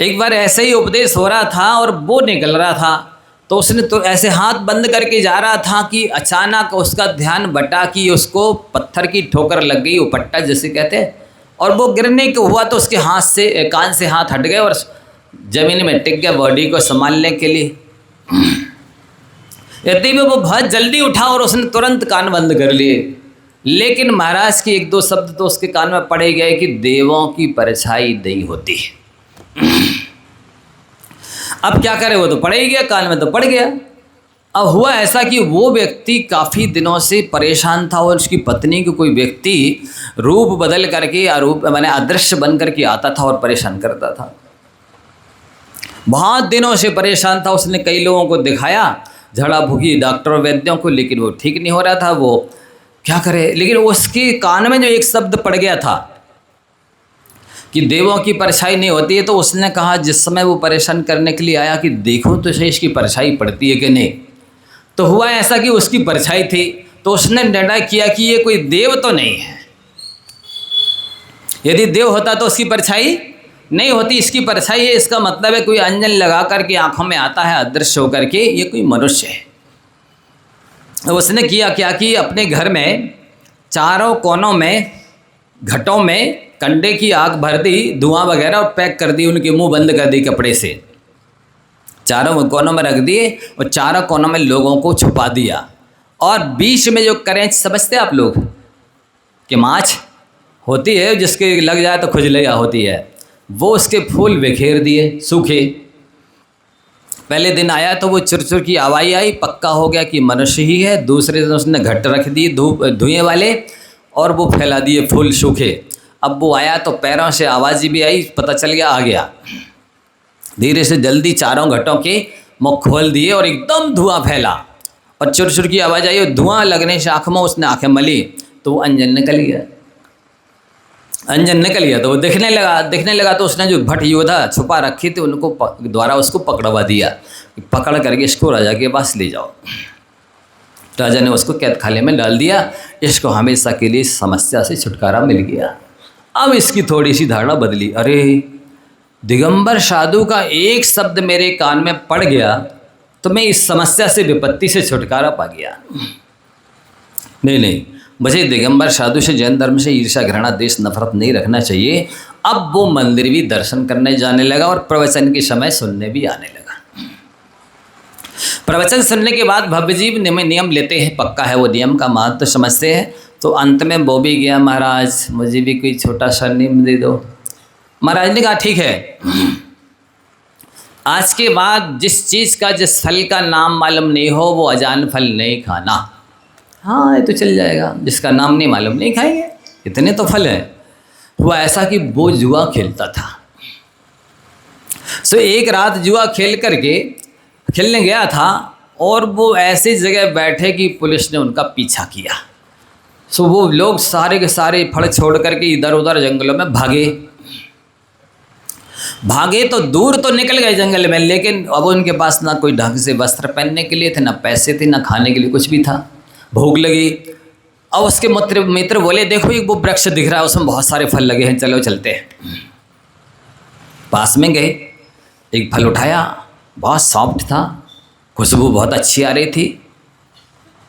एक बार ऐसे ही उपदेश हो रहा था और वो निकल रहा था, तो उसने तो ऐसे हाथ बंद करके जा रहा था कि अचानक उसका ध्यान बटा कि उसको पत्थर की ठोकर लग गई, उपट्टा जैसे कहते हैं, और वो गिरने को हुआ तो उसके हाथ से, कान से हाथ हट गए और जमीन में टिक गया बॉडी को संभालने के लिए। यदि भी वो बहुत जल्दी उठा और उसने तुरंत कान बंद कर लिए। लेकिन महाराज के एक दो शब्द तो उसके कान में पड़े गए कि देवों की परछाई नहीं होती। अब क्या करे, वो तो पड़ ही गया, कान में तो पड़ गया। अब हुआ ऐसा कि वो व्यक्ति काफ़ी दिनों से परेशान था और उसकी पत्नी को कोई व्यक्ति रूप बदल करके अरूप माने अदृश्य बन करके आता था और परेशान करता था। बहुत दिनों से परेशान था, उसने कई लोगों को दिखाया, झड़ा भूखी डॉक्टरों वैद्यों को, लेकिन वो ठीक नहीं हो रहा था। वो क्या करे, लेकिन उसके कान में जो एक शब्द पड़ गया था कि देवों की परछाई नहीं होती है, तो उसने कहा जिस समय वो परेशान करने के लिए आया कि देखो तो सही इसकी परछाई पड़ती है कि नहीं। तो हुआ ऐसा कि उसकी परछाई थी, तो उसने निर्णय किया कि ये कोई देव तो नहीं है। यदि देव होता तो उसकी परछाई नहीं होती, इसकी परछाई है, इसका मतलब है कोई अंजन लगा करके आंखों में आता है अदृश्य होकर के, ये कोई मनुष्य है। तो उसने किया क्या कि अपने घर में चारों कोनों में घटों में कंडे की आग भर दी, धुआं वगैरह, और पैक कर दी, उनके मुंह बंद कर दी कपड़े से, चारों कोनों में रख दिए और चारों कोनों में लोगों को छुपा दिया। और बीच में जो करेंच समझते हैं आप लोग कि माछ होती है जिसके लग जाए तो खुजलिया होती है, वो उसके फूल बिखेर दिए सूखे। पहले दिन आया तो वो चुरचुर की आवाज़ आई, पक्का हो गया कि मनुष्य ही है। दूसरे दिन उसने घट रख दिए धुएं वाले और वो फैला दिए फूल सूखे। अब वो आया तो पैरों से आवाज़ भी आई, पता चल गया आ गया। धीरे से जल्दी चारों घटों के मुख खोल दिए और एकदम धुआं फैला और चुरचुर की आवाज़ आई और धुआं लगने से आँख में उसने आँखें मली तो वो अंजन निकल गया। अंजन निकल गया तो वो देखने लगा तो उसने जो भट योद्धा छुपा रखी थी उनको द्वारा उसको पकड़वा दिया, पकड़ करके इसको राजा के पास ले जाओ। राजा ने उसको कैद खाने में डाल दिया, इसको हमेशा के लिए समस्या से छुटकारा मिल गया। अब इसकी थोड़ी सी धारणा बदली, अरे दिगंबर साधु का एक शब्द मेरे कान में पड़ गया तो मैं इस समस्या से विपत्ति से छुटकारा पा गया। नहीं, मुझे दिगंबर साधु से जैन धर्म से ईर्ष्या घृणा देश नफरत नहीं रखना चाहिए। अब वो मंदिर भी दर्शन करने जाने लगा और प्रवचन के समय सुनने भी आने लगा। प्रवचन सुनने के बाद भव्यजीव नियम लेते हैं, पक्का है वो नियम का महत्व समझते हैं। तो अंत में वो भी गया, महाराज मुझे भी कोई छोटा सा नियम दे दो। महाराज ने कहा ठीक है, आज के बाद जिस चीज़ का जिस फल का नाम मालूम नहीं हो वो अजान फल नहीं खाना। हाँ ये तो चल जाएगा, जिसका नाम नहीं मालूम नहीं खाएंगे, इतने तो फल है। हुआ ऐसा कि वो जुआ खेलता था। सो एक रात जुआ खेलने गया था और वो ऐसी जगह बैठे कि पुलिस ने उनका पीछा किया। सो वो लोग सारे के सारे फड़ छोड़ करके इधर उधर जंगलों में भागे तो दूर तो निकल गए जंगल में, लेकिन अब उनके पास ना कोई ढंग से वस्त्र पहनने के लिए थे, ना पैसे थे, ना खाने के लिए कुछ भी था। भूख लगी। अब उसके मित्र बोले देखो एक वो वृक्ष दिख रहा है, उसमें बहुत सारे फल लगे हैं, चलो चलते हैं। पास में गए, एक फल उठाया, बहुत सॉफ्ट था, खुशबू बहुत अच्छी आ रही थी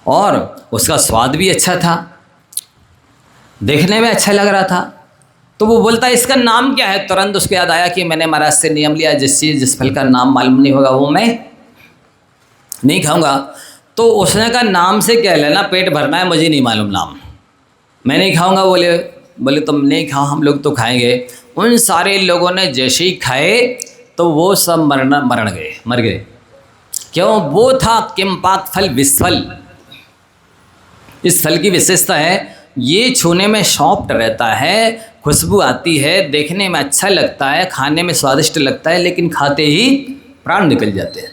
और उसका स्वाद भी अच्छा था, देखने में अच्छा लग रहा था। तो वो बोलता है इसका नाम क्या है। तुरंत उसको याद आया कि मैंने महाराज से नियम लिया, जिस फल का नाम मालूम नहीं होगा वो मैं नहीं खाऊंगा। तो उसने कहा नाम से क्या लेना, पेट भरना है, मुझे नहीं मालूम नाम, मैं नहीं खाऊंगा। बोले तुम नहीं खाओ, हम लोग तो खाएंगे। उन सारे लोगों ने जैसे ही खाए तो वो सब मर गए। क्यों? वो था किमपाक फल विस्फल। इस फल की विशेषता है ये छूने में सॉफ्ट रहता है, खुशबू आती है, देखने में अच्छा लगता है, खाने में स्वादिष्ट लगता है, लेकिन खाते ही प्राण निकल जाते हैं।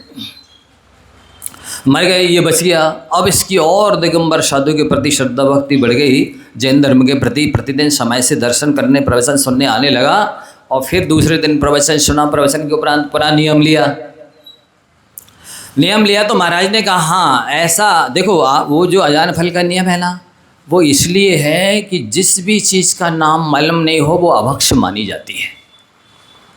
मर गए, ये बच गया। अब इसकी और दिगंबर साधु के प्रति श्रद्धा भक्ति बढ़ गई, जैन धर्म के प्रति प्रतिदिन समय से दर्शन करने प्रवचन सुनने आने लगा। और फिर दूसरे दिन प्रवचन सुना, प्रवचन के उपरांत पूरा नियम लिया तो महाराज ने कहा हाँ ऐसा देखो, वो जो अजान फल का नियम है ना, वो इसलिए है कि जिस भी चीज़ का नाम मालूम नहीं हो वो अभक्ष मानी जाती है।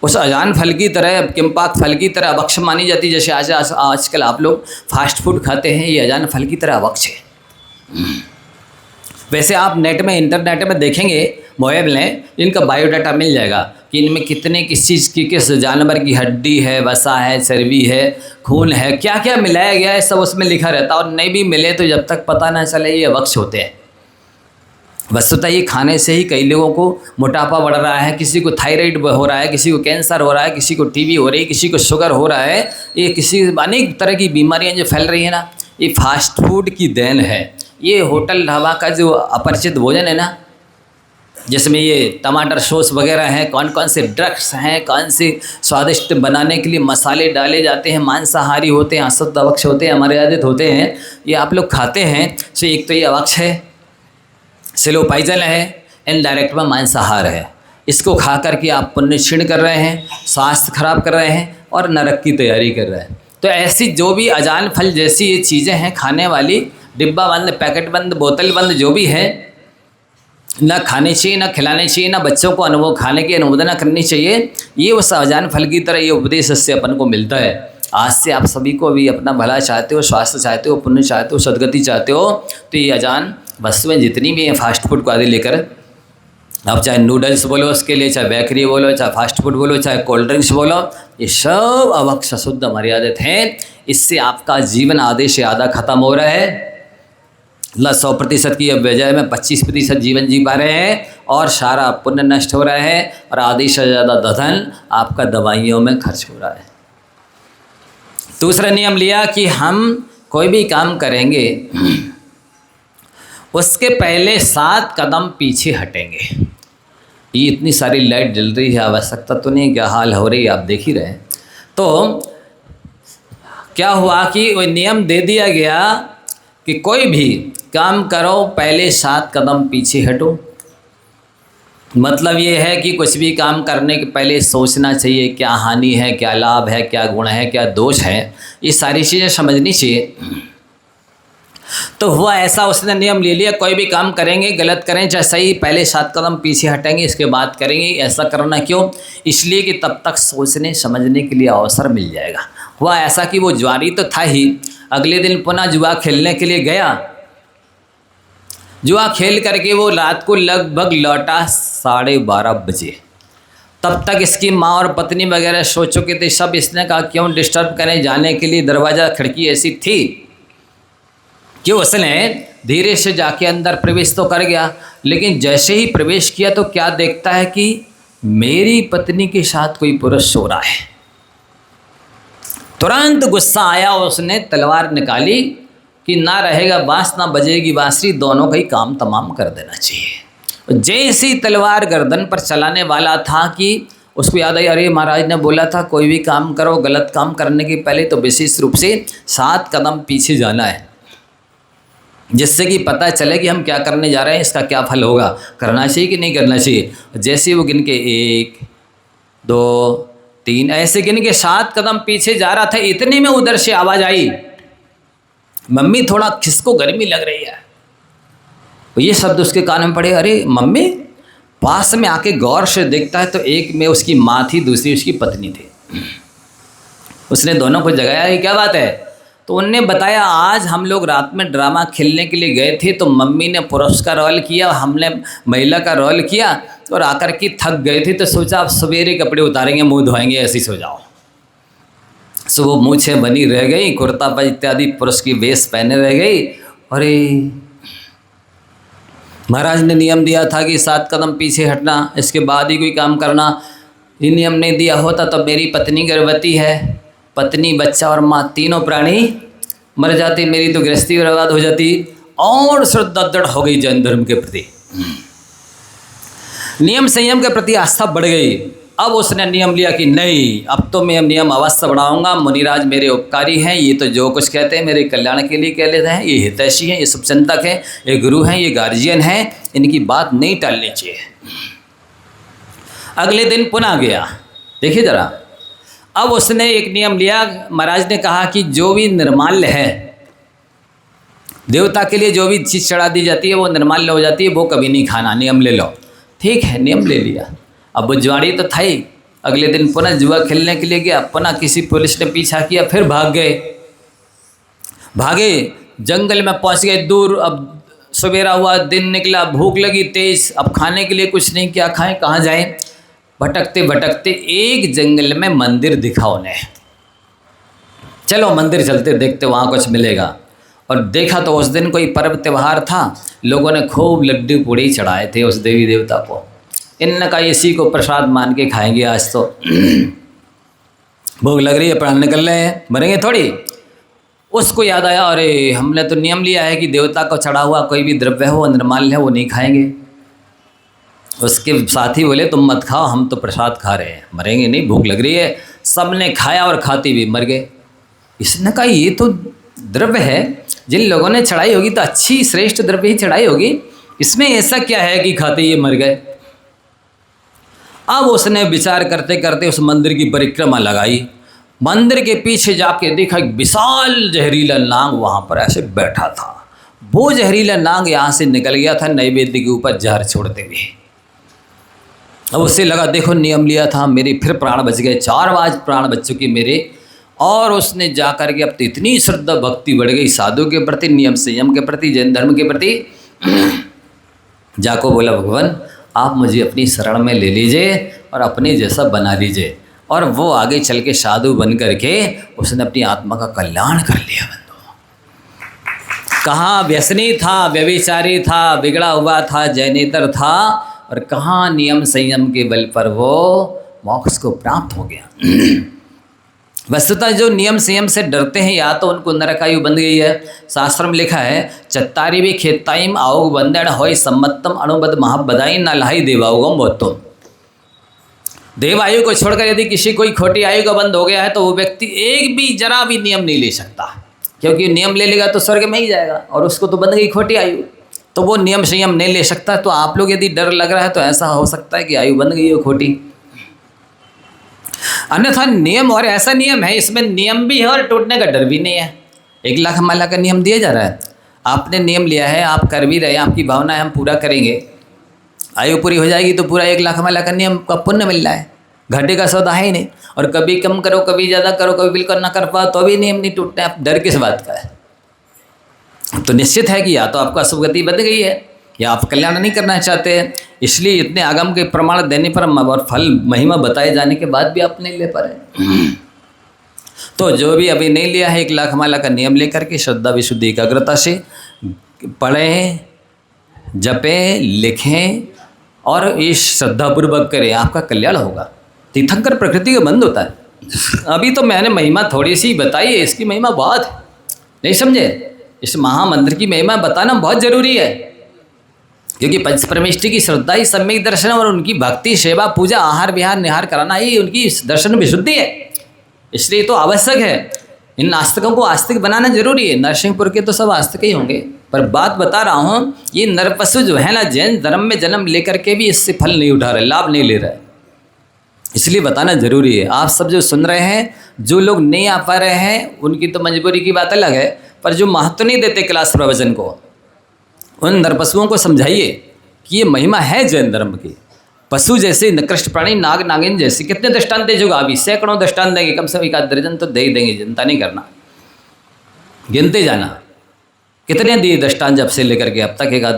उस अजान फल की तरह, किमपाक फल की तरह अभक्ष मानी जाती है। जैसे आजकल आप लोग फास्ट फूड खाते हैं, ये अजान फल की तरह अभक्ष है। वैसे आप नेट में इंटरनेट में देखेंगे, मोबाइल में, इनका बायोडाटा मिल जाएगा कि इनमें कितने किस चीज़ की किस जानवर की हड्डी है, वसा है, चर्बी है, खून है, क्या क्या मिलाया गया है, सब उसमें लिखा रहता है। और नहीं भी मिले तो जब तक पता ना चले ये अभक्ष होते हैं। वस्तुतः ये खाने से ही कई लोगों को मोटापा बढ़ रहा है, किसी को थायराइड हो रहा है, किसी को कैंसर हो रहा है, किसी को टीबी हो रही है, किसी को शुगर हो रहा है। ये किसी अनेक तरह की बीमारियां जो फैल रही है ना, ये फास्ट फूड की देन है। ये होटल ढाबा का जो अपरिचित भोजन है ना, जिसमें ये टमाटर सॉस वगैरह हैं, कौन कौन से ड्रग्स हैं, कौन से स्वादिष्ट बनाने के लिए मसाले डाले जाते हैं, मांसाहारी होते हैं, अशुद्ध अवक्ष होते हैं, अमर्यादित होते हैं, ये आप लोग खाते हैं। तो एक तो ये अवक्ष है, स्लो पॉइजन है, इनडायरेक्ट में मांसाहार है। इसको खा करके आप पुण्य क्षीण कर रहे हैं, स्वास्थ्य खराब कर रहे हैं और नरक की तैयारी कर रहे हैं। तो ऐसी जो भी अजान फल जैसी ये चीज़ें हैं खाने वाली, डिब्बा बंद, पैकेट बंद, बोतल बंद जो भी है, ना खाने चाहिए, ना खिलाने चाहिए, ना बच्चों को अनुभव खाने की अनुमोदना करनी चाहिए। ये उस अजान फल की तरह ये उपदेश इससे अपन को मिलता है। आज से आप सभी को भी अपना भला चाहते हो, स्वास्थ्य चाहते हो, पुण्य चाहते हो, सदगति चाहते हो, तो ये अजान वस्तुएं जितनी भी हैं फास्ट फूड को आदि लेकर, आप चाहे नूडल्स बोलो उसके लिए, चाहे बेकरी बोलो, चाहे फास्ट फूड बोलो, चाहे कोल्ड ड्रिंक्स बोलो, ये सब अवक्ष शुद्ध मर्यादित हैं। इससे आपका जीवन आधे से आधा खत्म हो रहा है। 100% की बजाय में 25% जीवन जी पा रहे हैं और सारा पुण्य नष्ट हो रहा है और आधे से ज़्यादा धन आपका दवाइयों में खर्च हो रहा है। दूसरा नियम लिया कि हम कोई भी काम करेंगे उसके पहले 7 कदम पीछे हटेंगे। ये इतनी सारी लाइट जल रही है, आवश्यकता तो नहीं, क्या हाल हो रही है आप देख ही रहे हैं। तो क्या हुआ कि वो नियम दे दिया गया कि कोई भी काम करो पहले 7 कदम पीछे हटो। मतलब ये है कि कुछ भी काम करने के पहले सोचना चाहिए क्या हानि है, क्या लाभ है, क्या गुण है, क्या दोष है, ये सारी चीज़ें समझनी चाहिए। तो हुआ ऐसा, उसने नियम ले लिया कोई भी काम करेंगे, गलत करें चाहे सही, पहले 7 कदम पीछे हटेंगे, इसके बाद करेंगे। ऐसा करना क्यों? इसलिए कि तब तक सोचने समझने के लिए अवसर मिल जाएगा। हुआ ऐसा कि वो जुआरी तो था ही, अगले दिन पुनः जुआ खेलने के लिए गया। जुआ खेल करके वो रात को लगभग लौटा 12:30 बजे। तब तक इसकी माँ और पत्नी वगैरह सो चुके थे। सब इसने कहा क्यों डिस्टर्ब करें, जाने के लिए दरवाज़ा खिड़की ऐसी थी कि उसने धीरे से जाके अंदर प्रवेश तो कर गया, लेकिन जैसे ही प्रवेश किया तो क्या देखता है कि मेरी पत्नी के साथ कोई पुरुष सो रहा है। तुरंत गुस्सा आया, उसने तलवार निकाली कि ना रहेगा बांस ना बजेगी बांसुरी, दोनों का ही काम तमाम कर देना चाहिए। जैसी तलवार गर्दन पर चलाने वाला था कि उसको याद आई, अरे महाराज ने बोला था कोई भी काम करो गलत काम करने के पहले तो विशेष रूप से 7 कदम पीछे जाना है, जिससे कि पता चले कि हम क्या करने जा रहे हैं, इसका क्या फल होगा, करना चाहिए कि नहीं करना चाहिए। जैसे वो गिन के 1 2 3 ऐसे गिन के 7 कदम पीछे जा रहा था, इतने में उधर से आवाज़ आई, मम्मी थोड़ा किसको गर्मी लग रही है। तो ये शब्द उसके कान में पड़े। अरे मम्मी, पास में आके गौर से देखता है तो एक में उसकी माँ थी, दूसरी उसकी पत्नी थी। उसने दोनों को जगाया, ये क्या बात है? तो उनने बताया आज हम लोग रात में ड्रामा खेलने के लिए गए थे, तो मम्मी ने पुरुष का रोल किया, हमने महिला का रोल किया और आकर के थक गए थे, तो सोचा अब सवेरे कपड़े उतारेंगे, मुंह धोएंगे, ऐसे सो जाओ। सो वो मूछें बनी रह गई, कुर्ता पैज इत्यादि पुरुष की वेश पहने रह गई। अरे महाराज ने नियम दिया था कि 7 कदम पीछे हटना, इसके बाद ही कोई काम करना। ये नियम नहीं दिया होता तो मेरी पत्नी गर्भवती है, पत्नी बच्चा और माँ तीनों प्राणी मर जाते, मेरी तो गृहस्थी बर्बाद हो जाती और श्रद्धा दृढ़ हो गई जैन धर्म के प्रति, नियम संयम के प्रति आस्था बढ़ गई। अब उसने नियम लिया कि नहीं, अब तो मैं नियम अवश्य बढ़ाऊंगा। मुनिराज मेरे उपकारी हैं, ये तो जो कुछ कहते हैं मेरे कल्याण के लिए कह लेते हैं, ये हितैषी हैं, ये शुभचिंतक हैं, ये गुरु हैं, ये गार्जियन हैं, इनकी बात नहीं टालनी चाहिए। अगले दिन पुनः गया, देखिए जरा, अब उसने एक नियम लिया। महाराज ने कहा कि जो भी निर्माल्य है, देवता के लिए जो भी चीज़ चढ़ा दी जाती है वो निर्माल्य हो जाती है, वो कभी नहीं खाना, नियम ले लो। ठीक है, नियम ले लिया। अब वो जुआड़ी तो था ही, अगले दिन पुनः जुआ खेलने के लिए गया, पुनः किसी पुलिस ने पीछा किया, फिर भागे, जंगल में पहुंच गए दूर। अब सवेरा हुआ, दिन निकला, भूख लगी तेज, अब खाने के लिए कुछ नहीं, क्या खाएं, कहाँ जाएं। भटकते भटकते एक जंगल में मंदिर दिखा उन्हें, चलो मंदिर चलते, देखते वहाँ कुछ मिलेगा। और देखा तो उस दिन कोई पर्व त्यौहार था, लोगों ने खूब लड्डू पूड़ी चढ़ाए थे उस देवी देवता को। इनने कहा इसी को प्रसाद मान के खाएंगे आज तो। भूख लग रही है, प्राण निकल रहे हैं, मरेंगे थोड़ी। उसको याद आया, अरे हमने तो नियम लिया है कि देवता को चढ़ा हुआ कोई भी द्रव्य हो, निर्माल्य है, वो नहीं खाएंगे। उसके साथी बोले तुम मत खाओ, हम तो प्रसाद खा रहे हैं, मरेंगे नहीं, भूख लग रही है। सब ने खाया और खाते भी मर गए। इसने कहा ये तो द्रव्य है, जिन लोगों ने चढ़ाई होगी तो अच्छी श्रेष्ठ द्रव्य ही चढ़ाई होगी, इसमें ऐसा क्या है कि खाते ये मर गए। अब उसने विचार करते करते उस मंदिर की परिक्रमा लगाई। मंदिर के पीछे जाके देखा एक विशाल जहरीला नाग वहाँ पर ऐसे बैठा था। वो जहरीला नाग यहाँ से निकल गया था नैवेद्य के ऊपर जहर छोड़ते हुए। अब उससे लगा देखो नियम लिया था, मेरे फिर प्राण बच गए, 4 बार प्राण बच चुके मेरे। और उसने जा कर के अब तो इतनी श्रद्धा भक्ति बढ़ गई साधु के प्रति, नियम संयम के प्रति, जैन धर्म के प्रति। जाको बोला भगवान आप मुझे अपनी शरण में ले लीजिए और अपने जैसा बना लीजिए। और वो आगे चल के साधु बन करके उसने अपनी आत्मा का कल्याण कर लिया। बंधु कहाँ व्यसनी था, व्यभिचारी था, बिगड़ा हुआ था, जैनेतर था, और कहाँ नियम संयम के बल पर वो मोक्ष को प्राप्त हो गया। वस्तुतः जो नियम संयम से डरते हैं या तो उनको नरकायु बन गई है। शास्त्र में लिखा है चत्तारी भी खेताइम आओ बंदड़ होय सम्मतम अनुबद महाबदाई न लाई देवाउगम बोतुम। देवायु को छोड़कर यदि किसी कोई खोटी आयु का बंद हो गया है तो वो व्यक्ति एक भी जरा भी नियम नहीं ले सकता, क्योंकि नियम ले लेगा तो स्वर्ग में ही जाएगा और उसको तो बंद गई खोटी आयु, तो वो नियम संयम नहीं ले सकता। तो आप लोग यदि डर लग रहा है तो ऐसा हो सकता है कि आयु बंद गई हो खोटी। अन्यथा नियम, और ऐसा नियम है इसमें नियम भी है और टूटने का डर भी नहीं है। 1 लाख माला का नियम दिया जा रहा है, आपने नियम लिया है, आप कर भी रहे हैं, आपकी भावना है हम पूरा करेंगे, आयु पूरी हो जाएगी तो पूरा 1 लाख माला का नियम का पुण्य मिल रहा है, घाटे का सौदा है ही नहीं। और कभी कम करो, कभी ज़्यादा करो, कभी बिल्कुल ना कर पाओ तो भी नियम नहीं टूटते, आप डर किस बात का है। तो निश्चित है कि या तो आपका सुगति बन गई है या आप कल्याण नहीं करना चाहते हैं। इसलिए इतने आगम के प्रमाण देने पर और फल महिमा बताए जाने के बाद भी आप नहीं ले पा रहे। तो जो भी अभी नहीं लिया है 1 लाख माला का नियम लेकर के श्रद्धा विशुद्धि एकाग्रता से पढ़ें, जपें, लिखें और इस श्रद्धापूर्वक करें, आपका कल्याण होगा। तीर्थंकर प्रकृति का बंद होता है। अभी तो मैंने महिमा थोड़ी सी बताई है, इसकी महिमा बहुत है, नहीं समझे। इस महामंत्र की महिमा बताना बहुत जरूरी है, क्योंकि पंच परमेष्ठी की श्रद्धा ही सम्यक दर्शन और उनकी भक्ति सेवा पूजा आहार विहार निहार कराना ही उनकी दर्शन विशुद्धि है। इसलिए तो आवश्यक है, इन नास्तिकों को आस्तिक बनाना जरूरी है। नरसिंहपुर के तो सब आस्तिक ही होंगे, पर बात बता रहा हूँ ये नरपशु जो है ना, जैन धर्म में जन्म लेकर के भी इससे फल नहीं उठा रहे, लाभ नहीं ले रहे, इसलिए बताना जरूरी है। आप सब जो सुन रहे हैं, जो लोग नहीं आ पा रहे हैं उनकी तो मजबूरी की बात अलग है, पर जो महत्व नहीं देते क्लास प्रवचन को, उन नरपशुओं को समझाइए कि ये महिमा है जैन धर्म की। पशु जैसे निकृष्ट प्राणी, नाग नागिन जैसे कितने दृष्टांत दे जोगा, अभी सैकड़ों दृष्टांत देंगे, कम से कम 1 दर्जन तो दे ही देंगे, चिंता नहीं करना, गिनते जाना कितने दिए दृष्टांत जब से लेकर के अब तक 1